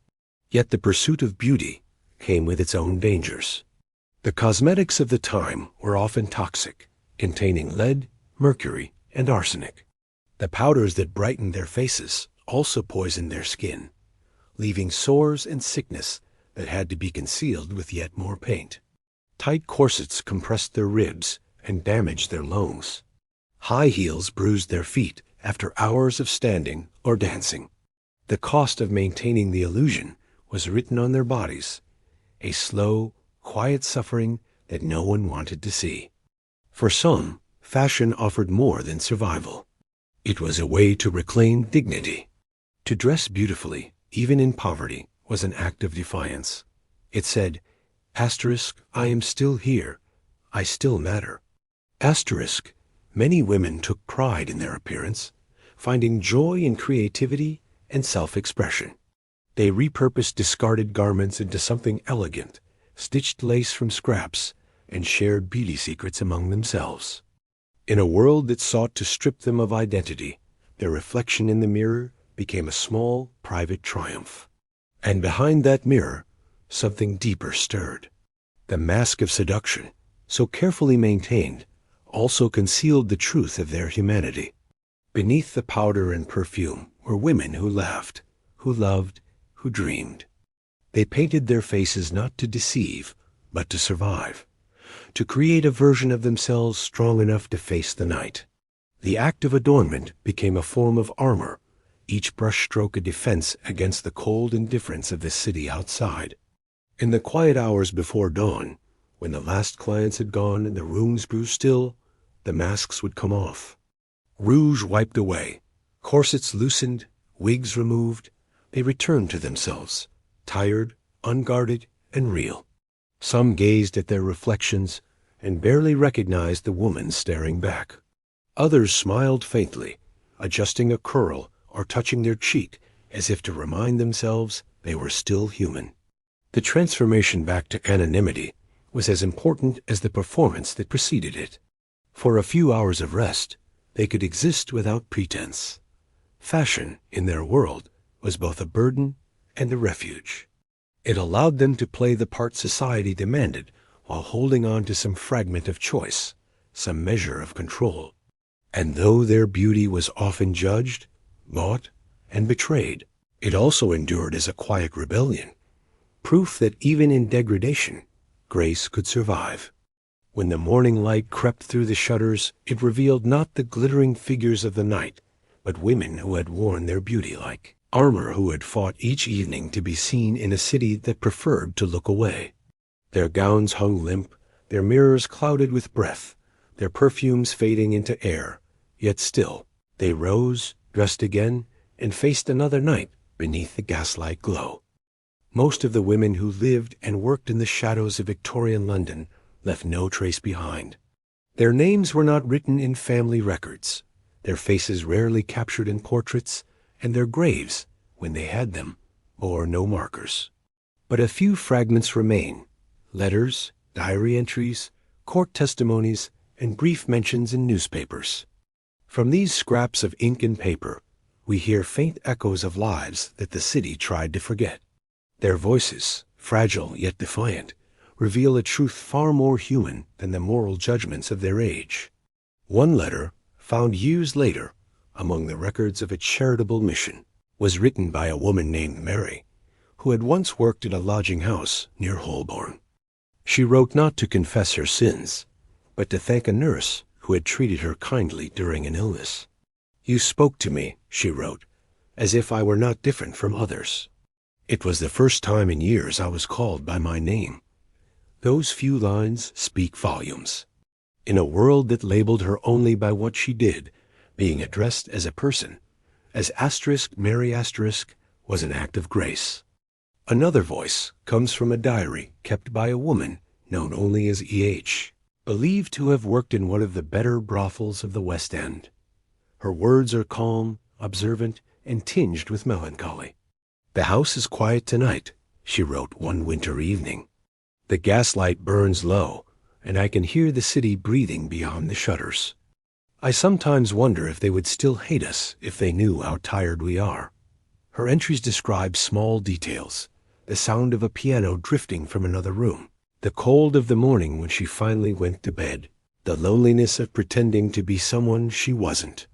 Yet the pursuit of beauty came with its own dangers. The cosmetics of the time were often toxic, containing lead, mercury, and arsenic. The powders that brightened their faces also poisoned their skin, leaving sores and sickness that had to be concealed with yet more paint. Tight corsets compressed their ribs and damaged their lungs. High heels bruised their feet after hours of standing or dancing. The cost of maintaining the illusion was written on their bodies, a slow, quiet suffering that no one wanted to see. For some, fashion offered more than survival. It was a way to reclaim dignity. To dress beautifully, even in poverty, was an act of defiance. It said, I am still here. I still matter. Many women took pride in their appearance, finding joy in creativity and self-expression. They repurposed discarded garments into something elegant, stitched lace from scraps, and shared beauty secrets among themselves. In a world that sought to strip them of identity, their reflection in the mirror became a small, private triumph. And behind that mirror, something deeper stirred. The mask of seduction, so carefully maintained, also concealed the truth of their humanity. Beneath the powder and perfume were women who laughed, who loved, who dreamed. They painted their faces not to deceive, but to survive, to create a version of themselves strong enough to face the night. The act of adornment became a form of armor, each brushstroke a defense against the cold indifference of the city outside. In the quiet hours before dawn, when the last clients had gone and the rooms grew still, the masks would come off. Rouge wiped away, corsets loosened, wigs removed, they returned to themselves, tired, unguarded, and real. Some gazed at their reflections and barely recognized the woman staring back. Others smiled faintly, adjusting a curl or touching their cheek as if to remind themselves they were still human. The transformation back to anonymity was as important as the performance that preceded it. For a few hours of rest, they could exist without pretense. Fashion, in their world, was both a burden and a refuge. It allowed them to play the part society demanded while holding on to some fragment of choice, some measure of control. And though their beauty was often judged, bought, and betrayed, it also endured as a quiet rebellion, proof that even in degradation, grace could survive. When the morning light crept through the shutters, it revealed not the glittering figures of the night, but women who had worn their beauty like armor, who had fought each evening to be seen in a city that preferred to look away. Their gowns hung limp, their mirrors clouded with breath, their perfumes fading into air, yet still they rose, dressed again, and faced another night beneath the gaslight glow. Most of the women who lived and worked in the shadows of Victorian London left no trace behind. Their names were not written in family records, their faces rarely captured in portraits, and their graves, when they had them, bore no markers. But a few fragments remain: letters, diary entries, court testimonies, and brief mentions in newspapers. From these scraps of ink and paper, we hear faint echoes of lives that the city tried to forget. Their voices, fragile yet defiant, reveal a truth far more human than the moral judgments of their age. One letter, found years later among the records of a charitable mission, was written by a woman named Mary, who had once worked in a lodging house near Holborn. She wrote not to confess her sins, but to thank a nurse who had treated her kindly during an illness. "You spoke to me," she wrote, "as if I were not different from others. It was the first time in years I was called by my name." Those few lines speak volumes. In a world that labeled her only by what she did, being addressed as a person, as Mary was an act of grace. Another voice comes from a diary kept by a woman known only as E.H., believed to have worked in one of the better brothels of the West End. Her words are calm, observant, and tinged with melancholy. "The house is quiet tonight," she wrote one winter evening. "The gaslight burns low, and I can hear the city breathing beyond the shutters. I sometimes wonder if they would still hate us if they knew how tired we are." Her entries describe small details: the sound of a piano drifting from another room, the cold of the morning when she finally went to bed, the loneliness of pretending to be someone she wasn't.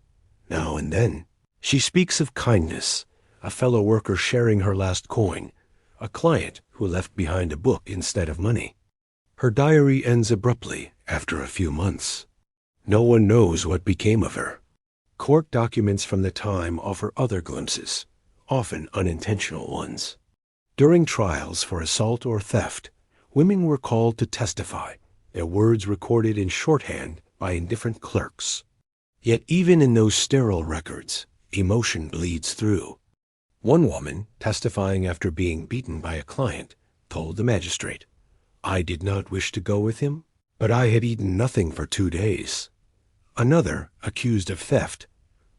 Now and then, she speaks of kindness, a fellow worker sharing her last coin, a client who left behind a book instead of money. Her diary ends abruptly after a few months. No one knows what became of her. Court documents from the time offer other glimpses, often unintentional ones. During trials for assault or theft, women were called to testify, their words recorded in shorthand by indifferent clerks. Yet even in those sterile records, emotion bleeds through. One woman, testifying after being beaten by a client, told the magistrate, "I did not wish to go with him, but I had eaten nothing for 2 days." Another, accused of theft,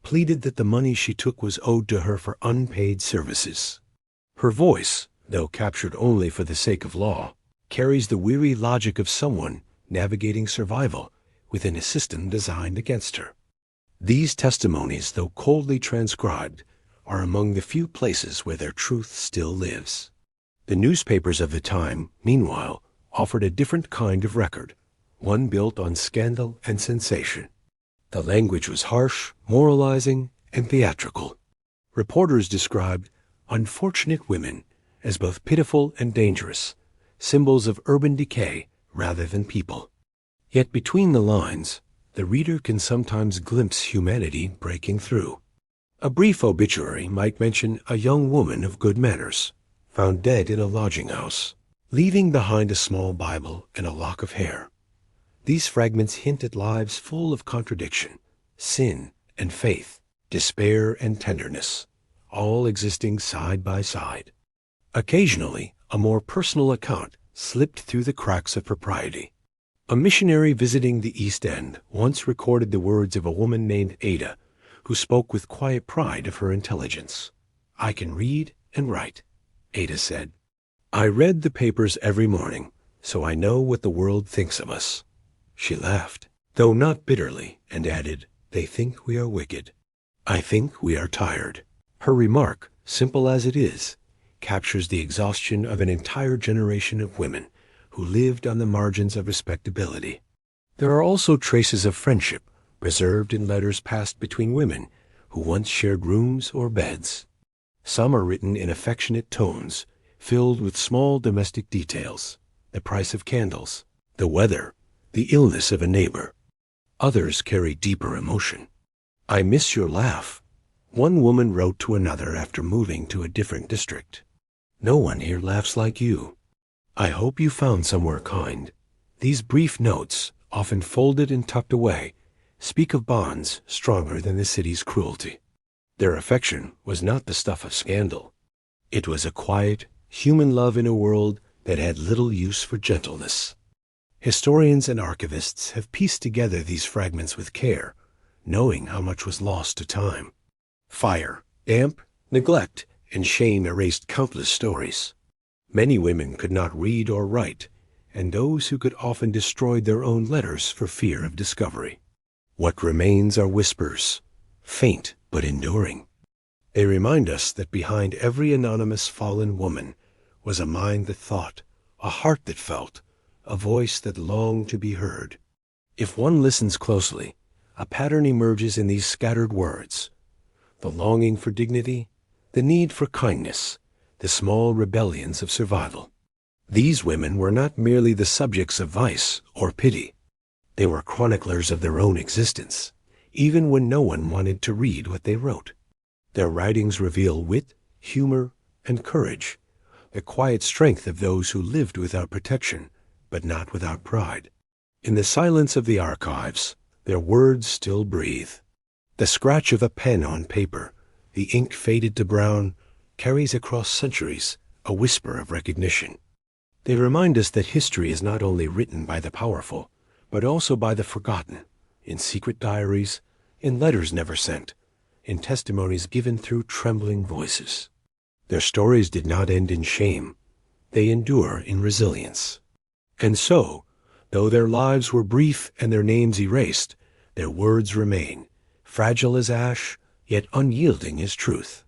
pleaded that the money she took was owed to her for unpaid services. Her voice, though captured only for the sake of law, carries the weary logic of someone navigating survival within a system designed against her. These testimonies, though coldly transcribed, are among the few places where their truth still lives. The newspapers of the time, meanwhile, offered a different kind of record, one built on scandal and sensation. The language was harsh, moralizing, and theatrical. Reporters described unfortunate women as both pitiful and dangerous, symbols of urban decay rather than people. Yet between the lines, the reader can sometimes glimpse humanity breaking through. A brief obituary might mention a young woman of good manners, found dead in a lodging house, leaving behind a small Bible and a lock of hair. These fragments hint at lives full of contradiction, sin and faith, despair and tenderness, all existing side by side. Occasionally, a more personal account slipped through the cracks of propriety. A missionary visiting the East End once recorded the words of a woman named Ada, who spoke with quiet pride of her intelligence. "I can read and write," Ada said. "I read the papers every morning, so I know what the world thinks of us." She laughed, though not bitterly, and added, "They think we are wicked. I think we are tired." Her remark, simple as it is, captures the exhaustion of an entire generation of women who lived on the margins of respectability. There are also traces of friendship preserved in letters passed between women who once shared rooms or beds. Some are written in affectionate tones, filled with small domestic details, the price of candles, the weather, the illness of a neighbor. Others carry deeper emotion. "I miss your laugh," one woman wrote to another after moving to a different district. "No one here laughs like you. I hope you found somewhere kind." These brief notes, often folded and tucked away, speak of bonds stronger than the city's cruelty. Their affection was not the stuff of scandal. It was a quiet, human love in a world that had little use for gentleness. Historians and archivists have pieced together these fragments with care, knowing how much was lost to time. Fire, damp, neglect, and shame erased countless stories. Many women could not read or write, and those who could often destroyed their own letters for fear of discovery. What remains are whispers, faint but enduring. They remind us that behind every anonymous fallen woman was a mind that thought, a heart that felt, a voice that longed to be heard. If one listens closely, a pattern emerges in these scattered words: the longing for dignity, the need for kindness, the small rebellions of survival. These women were not merely the subjects of vice or pity. They were chroniclers of their own existence, even when no one wanted to read what they wrote. Their writings reveal wit, humor, and courage, the quiet strength of those who lived without protection, but not without pride. In the silence of the archives, their words still breathe. The scratch of a pen on paper, the ink faded to brown, carries across centuries a whisper of recognition. They remind us that history is not only written by the powerful, but also by the forgotten, in secret diaries, in letters never sent, in testimonies given through trembling voices. Their stories did not end in shame. They endure in resilience. And so, though their lives were brief and their names erased, their words remain, fragile as ash, yet unyielding as truth.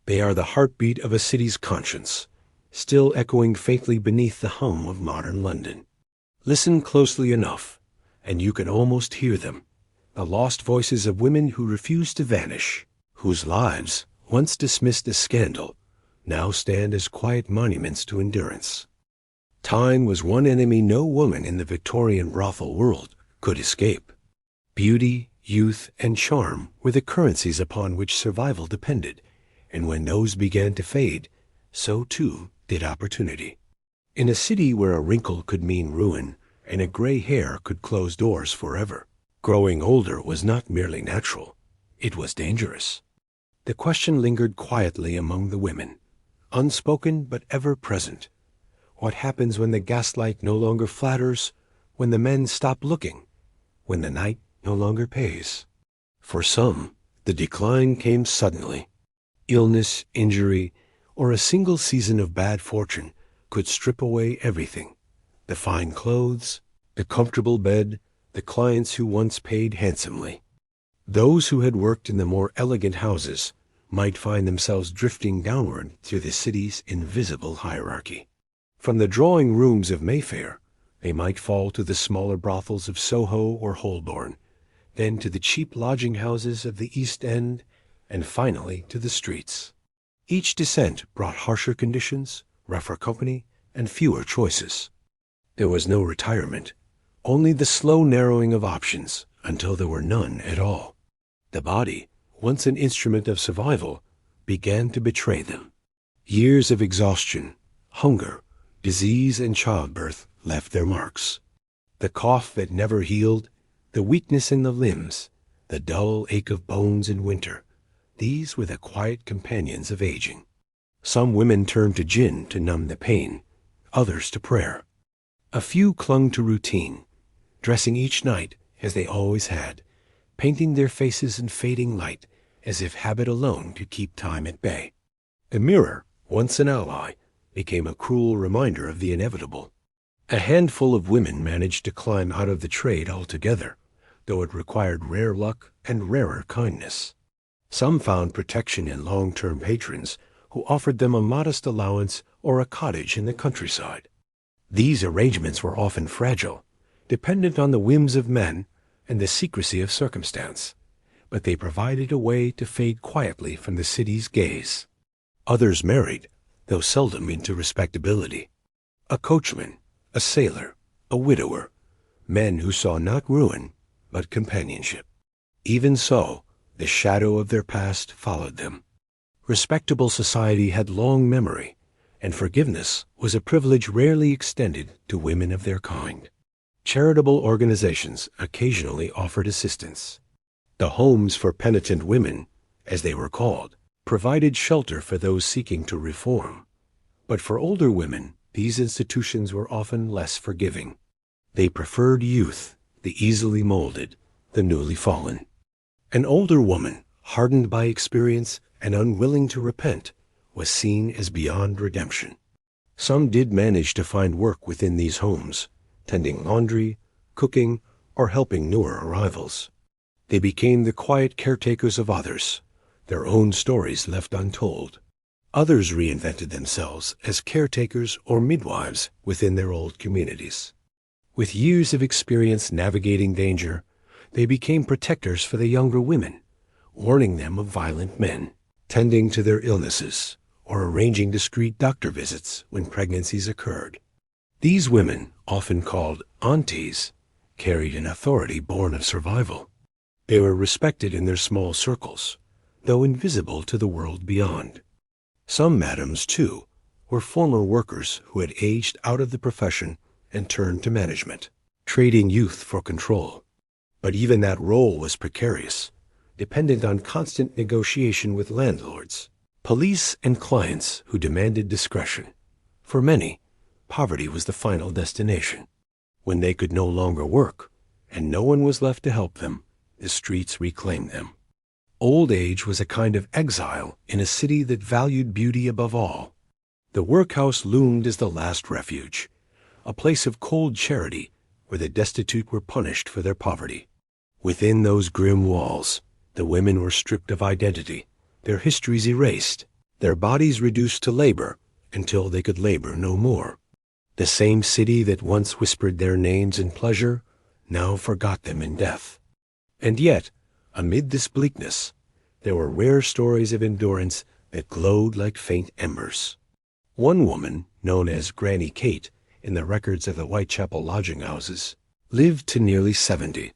They are the heartbeat of a city's conscience, still echoing faintly beneath the hum of modern London. Listen closely enough, and you can almost hear them, the lost voices of women who refuse to vanish, whose lives, once dismissed as scandal, now stand as quiet monuments to endurance. Time was one enemy no woman in the Victorian brothel world could escape. Beauty, youth, and charm were the currencies upon which survival depended, and when those began to fade, so too did opportunity. In a city where a wrinkle could mean ruin, and a gray hair could close doors forever, growing older was not merely natural, it was dangerous. The question lingered quietly among the women, unspoken but ever present. What happens when the gaslight no longer flatters, when the men stop looking, when the night no longer pays? For some, the decline came suddenly. Illness, injury, or a single season of bad fortune could strip away everything: the fine clothes, the comfortable bed, the clients who once paid handsomely. Those who had worked in the more elegant houses might find themselves drifting downward through the city's invisible hierarchy. From the drawing rooms of Mayfair, they might fall to the smaller brothels of Soho or Holborn, then to the cheap lodging houses of the East End, and finally to the streets. Each descent brought harsher conditions, rougher company, and fewer choices. There was no retirement, only the slow narrowing of options until there were none at all. The body, once an instrument of survival, began to betray them. Years of exhaustion, hunger, disease, and childbirth left their marks. The cough that never healed, the weakness in the limbs, the dull ache of bones in winter, these were the quiet companions of aging. Some women turned to gin to numb the pain, others to prayer. A few clung to routine, dressing each night as they always had, painting their faces in fading light as if habit alone could keep time at bay. The mirror, once an ally, became a cruel reminder of the inevitable. A handful of women managed to climb out of the trade altogether, though it required rare luck and rarer kindness. Some found protection in long-term patrons who offered them a modest allowance or a cottage in the countryside. These arrangements were often fragile, dependent on the whims of men and the secrecy of circumstance, but they provided a way to fade quietly from the city's gaze. Others married, though seldom into respectability. A coachman, a sailor, a widower, men who saw not ruin, but companionship. Even so, the shadow of their past followed them. Respectable society had long memory, and forgiveness was a privilege rarely extended to women of their kind. Charitable organizations occasionally offered assistance. The homes for penitent women, as they were called, provided shelter for those seeking to reform. But for older women, these institutions were often less forgiving. They preferred youth, the easily molded, the newly fallen. An older woman, hardened by experience and unwilling to repent, was seen as beyond redemption. Some did manage to find work within these homes, tending laundry, cooking, or helping newer arrivals. They became the quiet caretakers of others, their own stories left untold. Others reinvented themselves as caretakers or midwives within their old communities. With years of experience navigating danger, they became protectors for the younger women, warning them of violent men, tending to their illnesses, or arranging discreet doctor visits when pregnancies occurred. These women, often called aunties, carried an authority born of survival. They were respected in their small circles, though invisible to the world beyond. Some madams, too, were former workers who had aged out of the profession and turned to management, trading youth for control. But even that role was precarious, dependent on constant negotiation with landlords, police, and clients who demanded discretion. For many, poverty was the final destination. When they could no longer work, and no one was left to help them, the streets reclaimed them. Old age was a kind of exile in a city that valued beauty above all. The workhouse loomed as the last refuge, a place of cold charity where the destitute were punished for their poverty. Within those grim walls, the women were stripped of identity, their histories erased, their bodies reduced to labor until they could labor no more. The same city that once whispered their names in pleasure now forgot them in death. And yet, amid this bleakness, there were rare stories of endurance that glowed like faint embers. One woman, known as Granny Kate in the records of the Whitechapel lodging houses, lived to nearly 70,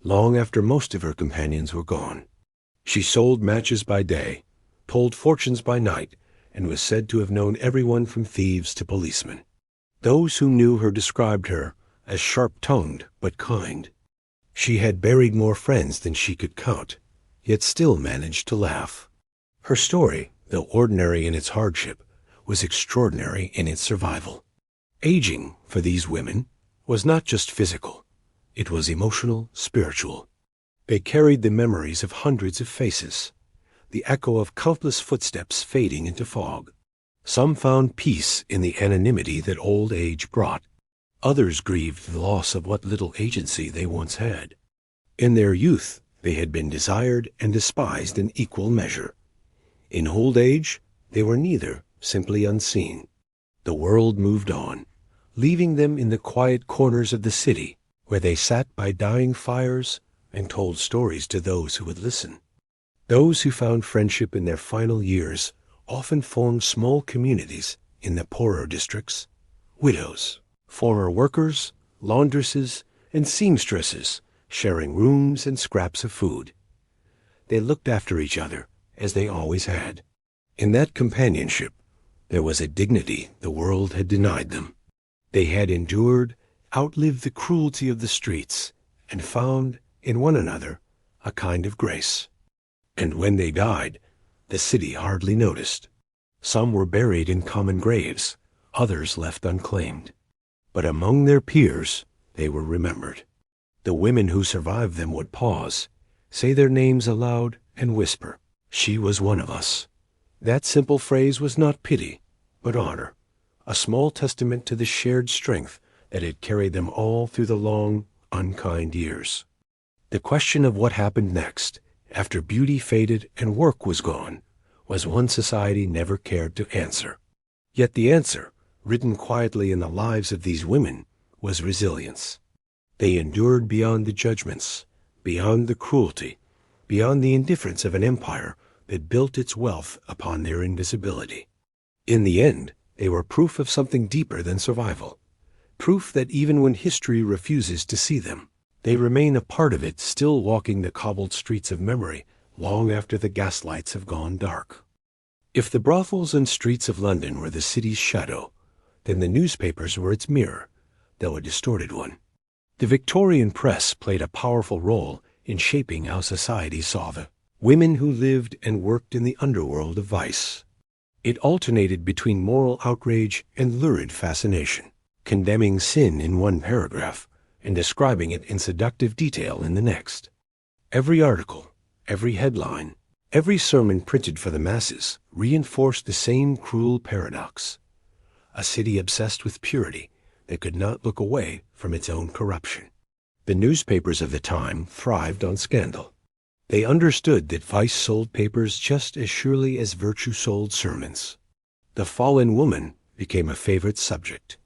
long after most of her companions were gone. She sold matches by day, told fortunes by night, and was said to have known everyone from thieves to policemen. Those who knew her described her as sharp-tongued but kind. She had buried more friends than she could count, yet still managed to laugh. Her story, though ordinary in its hardship, was extraordinary in its survival. Aging, for these women, was not just physical. It was emotional, spiritual. They carried the memories of hundreds of faces, the echo of countless footsteps fading into fog. Some found peace in the anonymity that old age brought. Others grieved the loss of what little agency they once had. In their youth, they had been desired and despised in equal measure. In old age, they were neither, simply unseen. The world moved on, leaving them in the quiet corners of the city, where they sat by dying fires and told stories to those who would listen. Those who found friendship in their final years often formed small communities in the poorer districts. Widows, former workers, laundresses, and seamstresses sharing rooms and scraps of food. They looked after each other as they always had. In that companionship, there was a dignity the world had denied them. They had endured, outlived the cruelty of the streets, and found in one another a kind of grace. And when they died, the city hardly noticed. Some were buried in common graves, others left unclaimed. But among their peers, they were remembered. The women who survived them would pause, say their names aloud, and whisper, "She was one of us." That simple phrase was not pity, but honor, a small testament to the shared strength that had carried them all through the long, unkind years. The question of what happened next, after beauty faded and work was gone, was one society never cared to answer. Yet the answer, written quietly in the lives of these women, was resilience. They endured beyond the judgments, beyond the cruelty, beyond the indifference of an empire that built its wealth upon their invisibility. In the end, they were proof of something deeper than survival, proof that even when history refuses to see them, they remain a part of it, still walking the cobbled streets of memory long after the gaslights have gone dark. If the brothels and streets of London were the city's shadow, then the newspapers were its mirror, though a distorted one. The Victorian press played a powerful role in shaping how society saw the women who lived and worked in the underworld of vice. It alternated between moral outrage and lurid fascination, condemning sin in one paragraph and describing it in seductive detail in the next. Every article, every headline, every sermon printed for the masses reinforced the same cruel paradox: a city obsessed with purity that could not look away from its own corruption. The newspapers of the time thrived on scandal. They understood that vice sold papers just as surely as virtue sold sermons. The fallen woman became a favorite subject,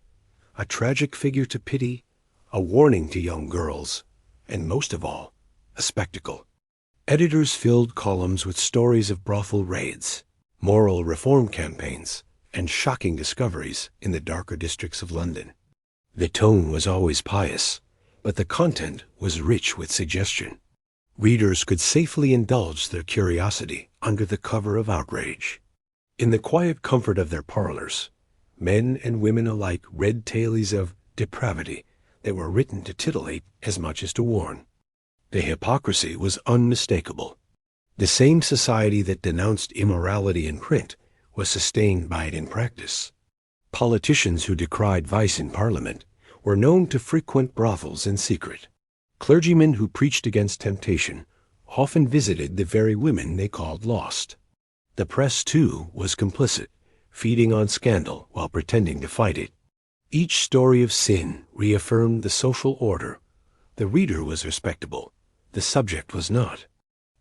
a tragic figure to pity, a warning to young girls, and most of all, a spectacle. Editors filled columns with stories of brothel raids, moral reform campaigns, and shocking discoveries in the darker districts of London. The tone was always pious, but the content was rich with suggestion. Readers could safely indulge their curiosity under the cover of outrage. In the quiet comfort of their parlors, men and women alike read tales of depravity that were written to titillate as much as to warn. The hypocrisy was unmistakable. The same society that denounced immorality in print was sustained by it in practice. Politicians who decried vice in Parliament were known to frequent brothels in secret. Clergymen who preached against temptation often visited the very women they called lost. The press, too, was complicit, feeding on scandal while pretending to fight it. Each story of sin reaffirmed the social order. The reader was respectable. The subject was not.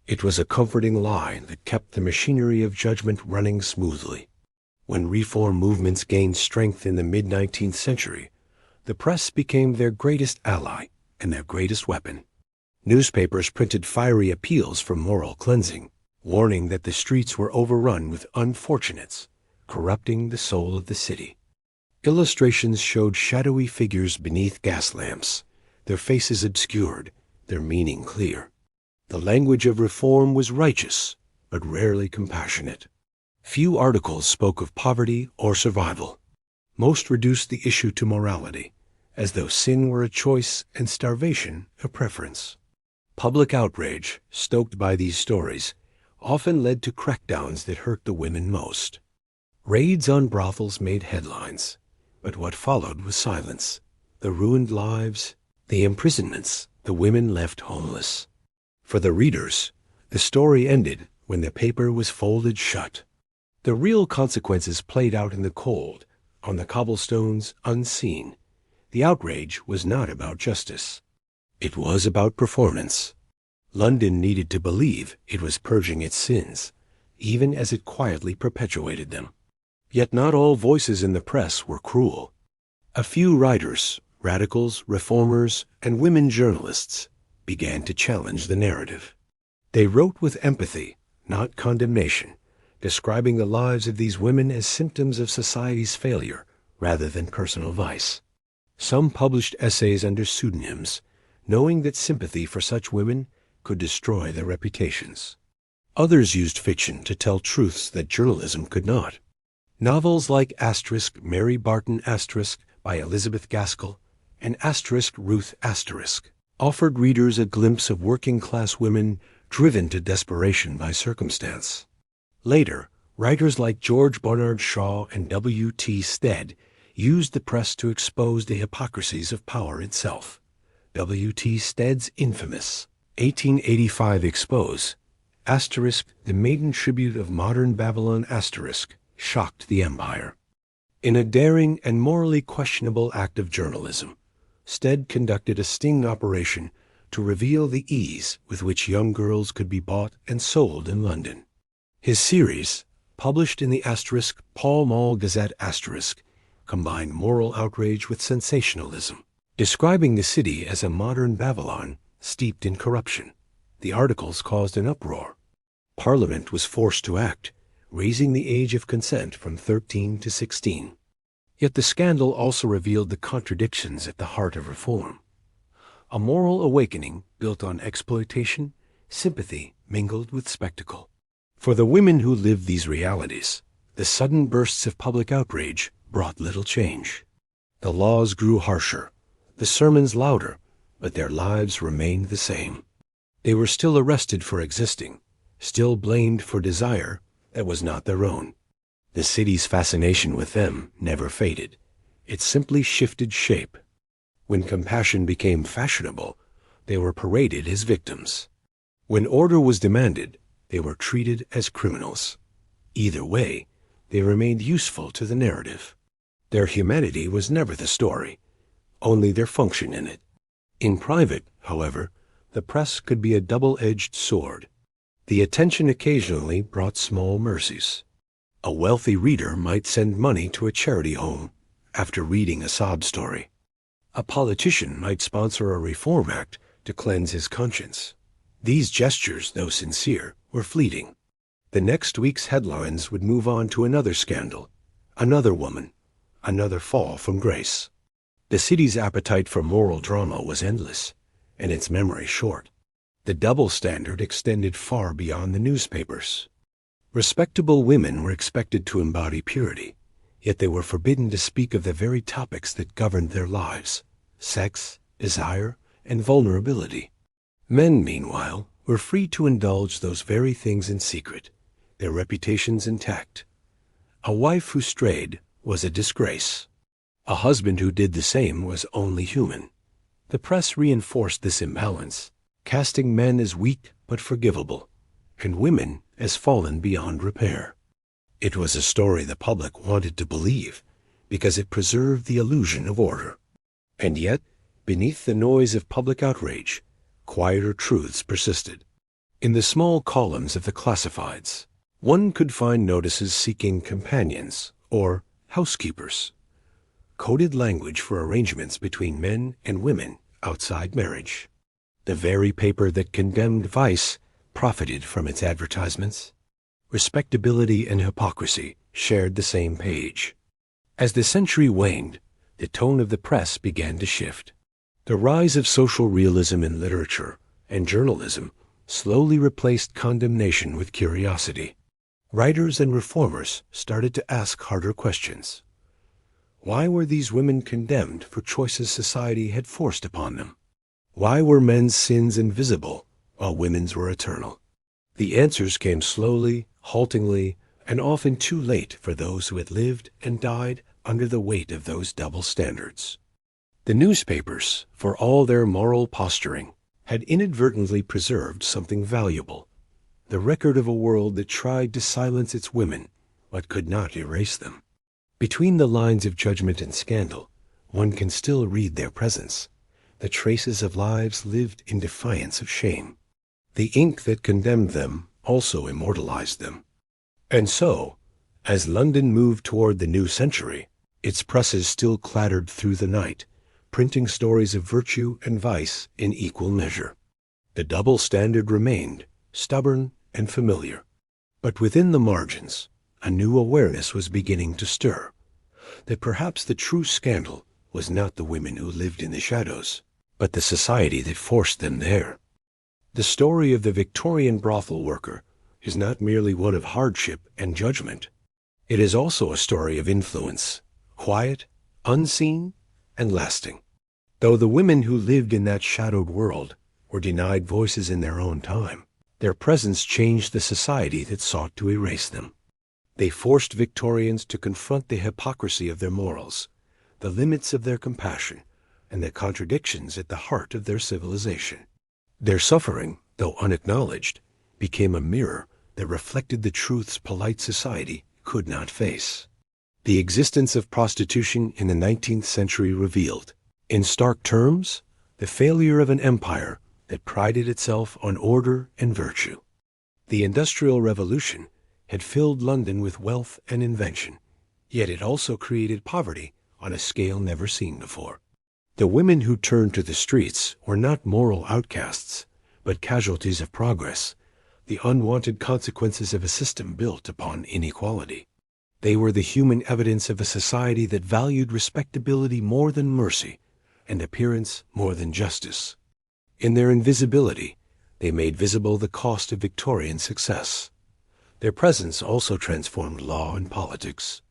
It was a comforting lie that kept the machinery of judgment running smoothly. When reform movements gained strength in the mid-19th century, the press became their greatest ally and their greatest weapon. Newspapers printed fiery appeals for moral cleansing, warning that the streets were overrun with unfortunates, corrupting the soul of the city. Illustrations showed shadowy figures beneath gas lamps, their faces obscured, their meaning clear. The language of reform was righteous, but rarely compassionate. Few articles spoke of poverty or survival. Most reduced the issue to morality, as though sin were a choice and starvation a preference. Public outrage, stoked by these stories, often led to crackdowns that hurt the women most. Raids on brothels made headlines, but what followed was silence. The ruined lives, the imprisonments, the women left homeless. For the readers, the story ended when the paper was folded shut. The real consequences played out in the cold, on the cobblestones, unseen. The outrage was not about justice. It was about performance. London needed to believe it was purging its sins, even as it quietly perpetuated them. Yet not all voices in the press were cruel. A few writers, radicals, reformers, and women journalists began to challenge the narrative. They wrote with empathy, not condemnation, describing the lives of these women as symptoms of society's failure rather than personal vice. Some published essays under pseudonyms, knowing that sympathy for such women could destroy their reputations. Others used fiction to tell truths that journalism could not. Novels like Mary Barton by Elizabeth Gaskell and Ruth offered readers a glimpse of working-class women driven to desperation by circumstance. Later, writers like George Bernard Shaw and W.T. Stead used the press to expose the hypocrisies of power itself. W.T. Stead's infamous 1885 expose, the maiden tribute of modern Babylon shocked the empire. In a daring and morally questionable act of journalism, Stead conducted a sting operation to reveal the ease with which young girls could be bought and sold in London. His series, published in the Pall Mall Gazette combined moral outrage with sensationalism, describing the city as a modern Babylon steeped in corruption. The articles caused an uproar. Parliament was forced to act, raising the age of consent from 13 to 16. Yet the scandal also revealed the contradictions at the heart of reform. A moral awakening built on exploitation, sympathy mingled with spectacle. For the women who lived these realities, the sudden bursts of public outrage brought little change. The laws grew harsher, the sermons louder, but their lives remained the same. They were still arrested for existing, still blamed for desire that was not their own. The city's fascination with them never faded. It simply shifted shape. When compassion became fashionable, they were paraded as victims. When order was demanded, they were treated as criminals. Either way, they remained useful to the narrative. Their humanity was never the story, only their function in it. In private, however, the press could be a double-edged sword. The attention occasionally brought small mercies. A wealthy reader might send money to a charity home after reading a sob story. A politician might sponsor a reform act to cleanse his conscience. These gestures, though sincere, were fleeting. The next week's headlines would move on to another scandal, another woman, another fall from grace. The city's appetite for moral drama was endless, and its memory short. The double standard extended far beyond the newspapers. Respectable women were expected to embody purity, yet they were forbidden to speak of the very topics that governed their lives: sex, desire, and vulnerability. Men, meanwhile, were free to indulge those very things in secret, their reputations intact. A wife who strayed was a disgrace. A husband who did the same was only human. The press reinforced this imbalance, casting men as weak but forgivable, and women as fallen beyond repair. It was a story the public wanted to believe, because it preserved the illusion of order. And yet, beneath the noise of public outrage, quieter truths persisted. In the small columns of the classifieds, one could find notices seeking companions or housekeepers, coded language for arrangements between men and women outside marriage. The very paper that condemned vice profited from its advertisements. Respectability and Hypocrisy shared the same page. As the century waned, the tone of the press began to shift. The rise of social realism in literature and journalism slowly replaced condemnation with curiosity. Writers and reformers started to ask harder questions. Why were these women condemned for choices society had forced upon them? Why were men's sins invisible while women's were eternal? The answers came slowly, haltingly, and often too late for those who had lived and died under the weight of those double standards. The newspapers, for all their moral posturing, had inadvertently preserved something valuable, the record of a world that tried to silence its women, but could not erase them. Between the lines of judgment and scandal, one can still read their presence, the traces of lives lived in defiance of shame. The ink that condemned them also immortalized them. And so, as London moved toward the new century, its presses still clattered through the night, printing stories of virtue and vice in equal measure. The double standard remained, stubborn and familiar. But within the margins, a new awareness was beginning to stir, that perhaps the true scandal was not the women who lived in the shadows, but the society that forced them there. The story of the Victorian brothel worker is not merely one of hardship and judgment. It is also a story of influence, quiet, unseen, and lasting. Though the women who lived in that shadowed world were denied voices in their own time, their presence changed the society that sought to erase them. They forced Victorians to confront the hypocrisy of their morals, the limits of their compassion, and the contradictions at the heart of their civilization. Their suffering, though unacknowledged, became a mirror that reflected the truths polite society could not face. The existence of prostitution in the 19th century revealed, in stark terms, the failure of an empire that prided itself on order and virtue. The Industrial Revolution had filled London with wealth and invention, yet it also created poverty on a scale never seen before. The women who turned to the streets were not moral outcasts, but casualties of progress, the unwanted consequences of a system built upon inequality. They were the human evidence of a society that valued respectability more than mercy, and appearance more than justice. In their invisibility, they made visible the cost of Victorian success. Their presence also transformed law and politics.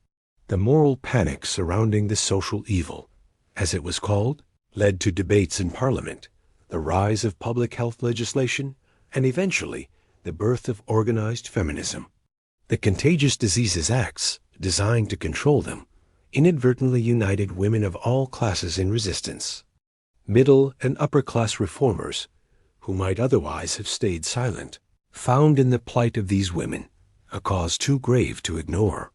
The moral panic surrounding the social evil, as it was called, led to debates in Parliament the rise of public health legislation, and eventually the birth of organized feminism. The Contagious Diseases Acts, designed to control them, inadvertently united women of all classes in resistance. Middle and upper-class reformers, who might otherwise have stayed silent, found in the plight of these women a cause too grave to ignore.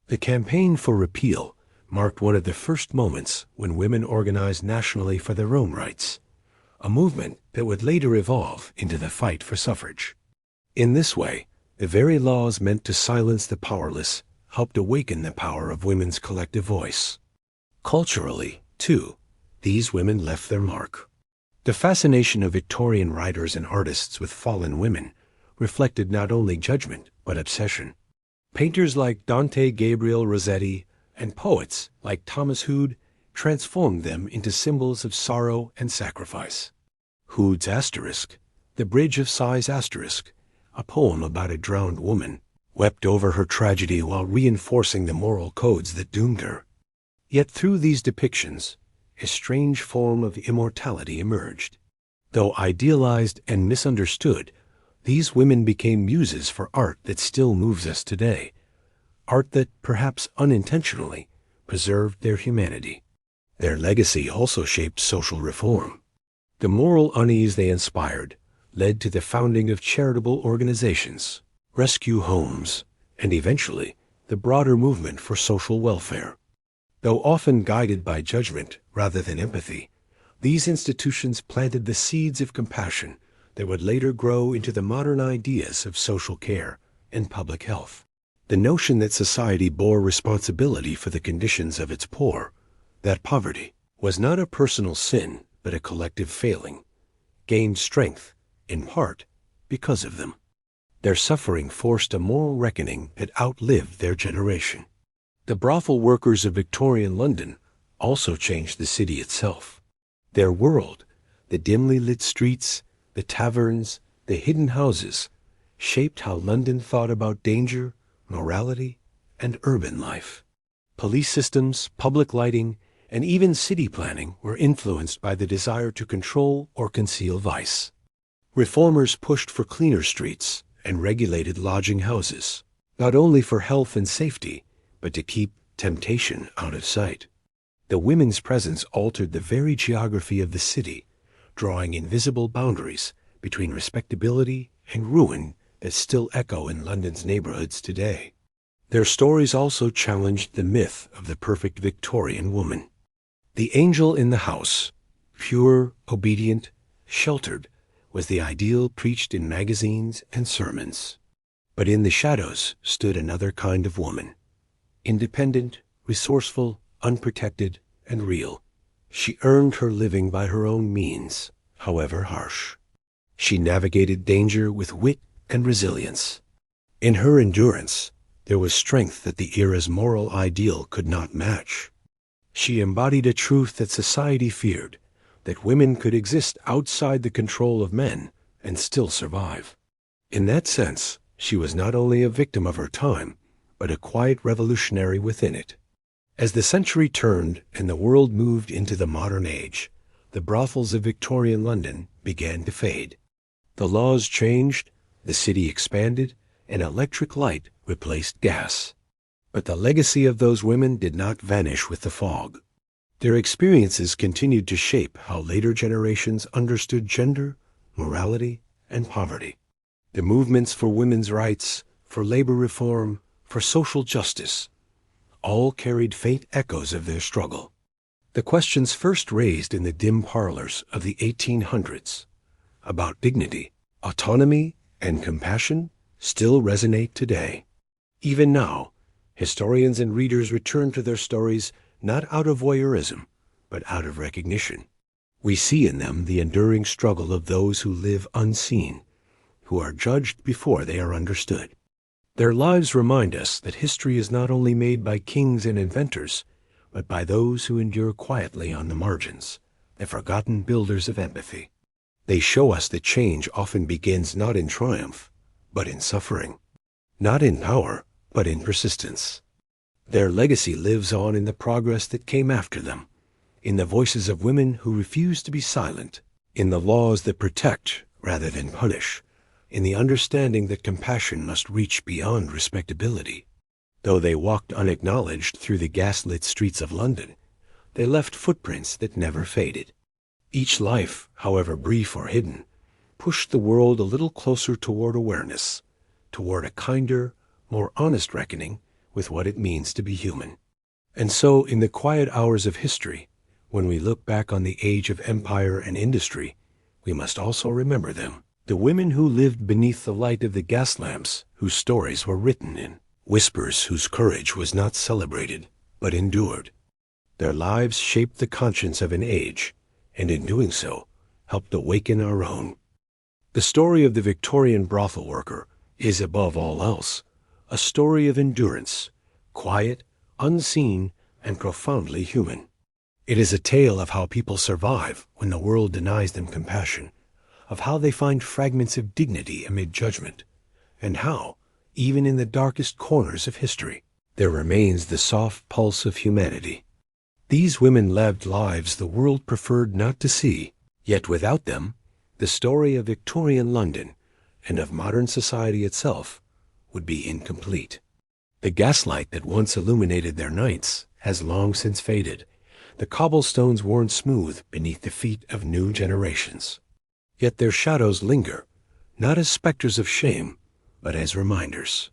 The campaign for repeal marked one of the first moments when women organized nationally for their own rights, a movement that would later evolve into the fight for suffrage. In this way, the very laws meant to silence the powerless helped awaken the power of women's collective voice. Culturally, too, these women left their mark. The fascination of Victorian writers and artists with fallen women reflected not only judgment but obsession. Painters like Dante Gabriel Rossetti and poets like Thomas Hood transformed them into symbols of sorrow and sacrifice. Hood's Asterisk, The Bridge of Sighs Asterisk, a poem about a drowned woman, wept over her tragedy while reinforcing the moral codes that doomed her. Yet through these depictions, a strange form of immortality emerged. Though idealized and misunderstood, these women became muses for art that still moves us today, art that, perhaps unintentionally, preserved their humanity. Their legacy also shaped social reform. The moral unease they inspired led to the founding of charitable organizations, rescue homes, and eventually the broader movement for social welfare. Though often guided by judgment rather than empathy, these institutions planted the seeds of compassion that would later grow into the modern ideas of social care and public health. The notion that society bore responsibility for the conditions of its poor, that poverty was not a personal sin but a collective failing, gained strength, in part, because of them. Their suffering forced a moral reckoning that outlived their generation. The brothel workers of Victorian London also changed the city itself. Their world, the dimly lit streets, the taverns, the hidden houses, shaped how London thought about danger, morality, and urban life. Police systems, public lighting, and even city planning were influenced by the desire to control or conceal vice. Reformers pushed for cleaner streets and regulated lodging houses, not only for health and safety, but to keep temptation out of sight. The women's presence altered the very geography of the city, drawing invisible boundaries between respectability and ruin that still echo in London's neighborhoods today. Their stories also challenged the myth of the perfect Victorian woman. The angel in the house, pure, obedient, sheltered, was the ideal preached in magazines and sermons. But in the shadows stood another kind of woman, independent, resourceful, unprotected, and real. She earned her living by her own means, however harsh. She navigated danger with wit and resilience. In her endurance, there was strength that the era's moral ideal could not match. She embodied a truth that society feared, that women could exist outside the control of men and still survive. In that sense, she was not only a victim of her time, but a quiet revolutionary within it. As the century turned and the world moved into the modern age, the brothels of Victorian London began to fade. The laws changed, the city expanded, and electric light replaced gas. But the legacy of those women did not vanish with the fog. Their experiences continued to shape how later generations understood gender, morality, and poverty. The movements for women's rights, for labor reform, for social justice, all carried faint echoes of their struggle. The questions first raised in the dim parlors of the 1800s about dignity, autonomy, and compassion still resonate today. Even now, historians and readers return to their stories not out of voyeurism, but out of recognition. We see in them the enduring struggle of those who live unseen, who are judged before they are understood. Their lives remind us that history is not only made by kings and inventors, but by those who endure quietly on the margins, the forgotten builders of empathy. They show us that change often begins not in triumph, but in suffering, not in power, but in persistence. Their legacy lives on in the progress that came after them, in the voices of women who refused to be silent, in the laws that protect rather than punish, in the understanding that compassion must reach beyond respectability. Though they walked unacknowledged through the gaslit streets of London, they left footprints that never faded. Each life, however brief or hidden, pushed the world a little closer toward awareness, toward a kinder, more honest reckoning with what it means to be human. And so, in the quiet hours of history, when we look back on the age of empire and industry, we must also remember them. The women who lived beneath the light of the gas lamps, whose stories were written in whispers whose courage was not celebrated, but endured. Their lives shaped the conscience of an age, and in doing so, helped awaken our own. The story of the Victorian brothel worker is, above all else, a story of endurance, quiet, unseen, and profoundly human. It is a tale of how people survive when the world denies them compassion, of how they find fragments of dignity amid judgment, and how, even in the darkest corners of history, there remains the soft pulse of humanity. These women lived lives the world preferred not to see, yet without them, the story of Victorian London and of modern society itself would be incomplete. The gaslight that once illuminated their nights has long since faded, the cobblestones worn smooth beneath the feet of new generations. Yet their shadows linger, not as specters of shame, but as reminders.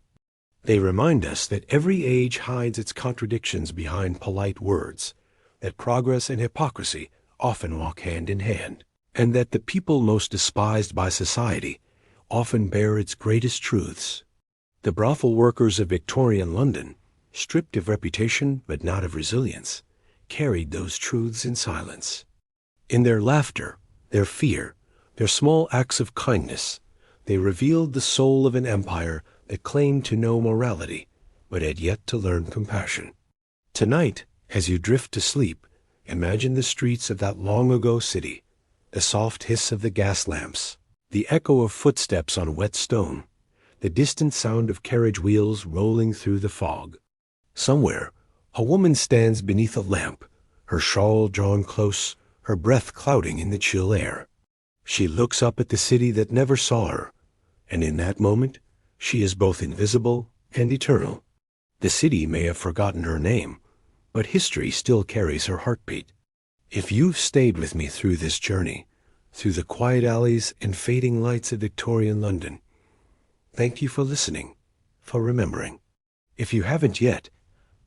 They remind us that every age hides its contradictions behind polite words, that progress and hypocrisy often walk hand in hand, and that the people most despised by society often bear its greatest truths. The brothel workers of Victorian London, stripped of reputation but not of resilience, carried those truths in silence. In their laughter, their fear, their small acts of kindness, they revealed the soul of an empire that claimed to know morality, but had yet to learn compassion. Tonight, as you drift to sleep, imagine the streets of that long-ago city, the soft hiss of the gas lamps, the echo of footsteps on wet stone, the distant sound of carriage wheels rolling through the fog. Somewhere, a woman stands beneath a lamp, her shawl drawn close, her breath clouding in the chill air. She looks up at the city that never saw her, and in that moment, she is both invisible and eternal. The city may have forgotten her name, but history still carries her heartbeat. If you've stayed with me through this journey, through the quiet alleys and fading lights of Victorian London, thank you for listening, for remembering. If you haven't yet,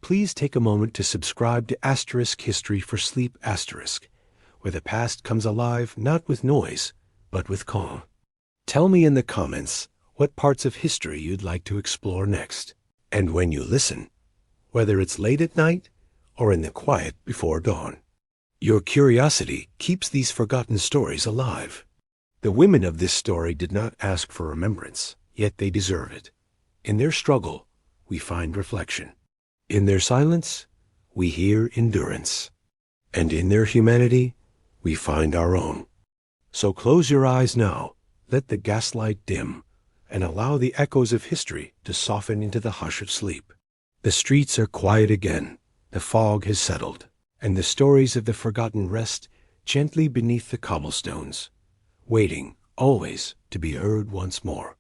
please take a moment to subscribe to Asterisk History for Sleep Asterisk, where the past comes alive not with noise, but with calm. Tell me in the comments what parts of history you'd like to explore next. And when you listen, whether it's late at night or in the quiet before dawn, your curiosity keeps these forgotten stories alive. The women of this story did not ask for remembrance, yet they deserve it. In their struggle, we find reflection. In their silence, we hear endurance. And in their humanity, we find our own. So close your eyes now, let the gaslight dim, and allow the echoes of history to soften into the hush of sleep. The streets are quiet again, the fog has settled, and the stories of the forgotten rest gently beneath the cobblestones, waiting always to be heard once more.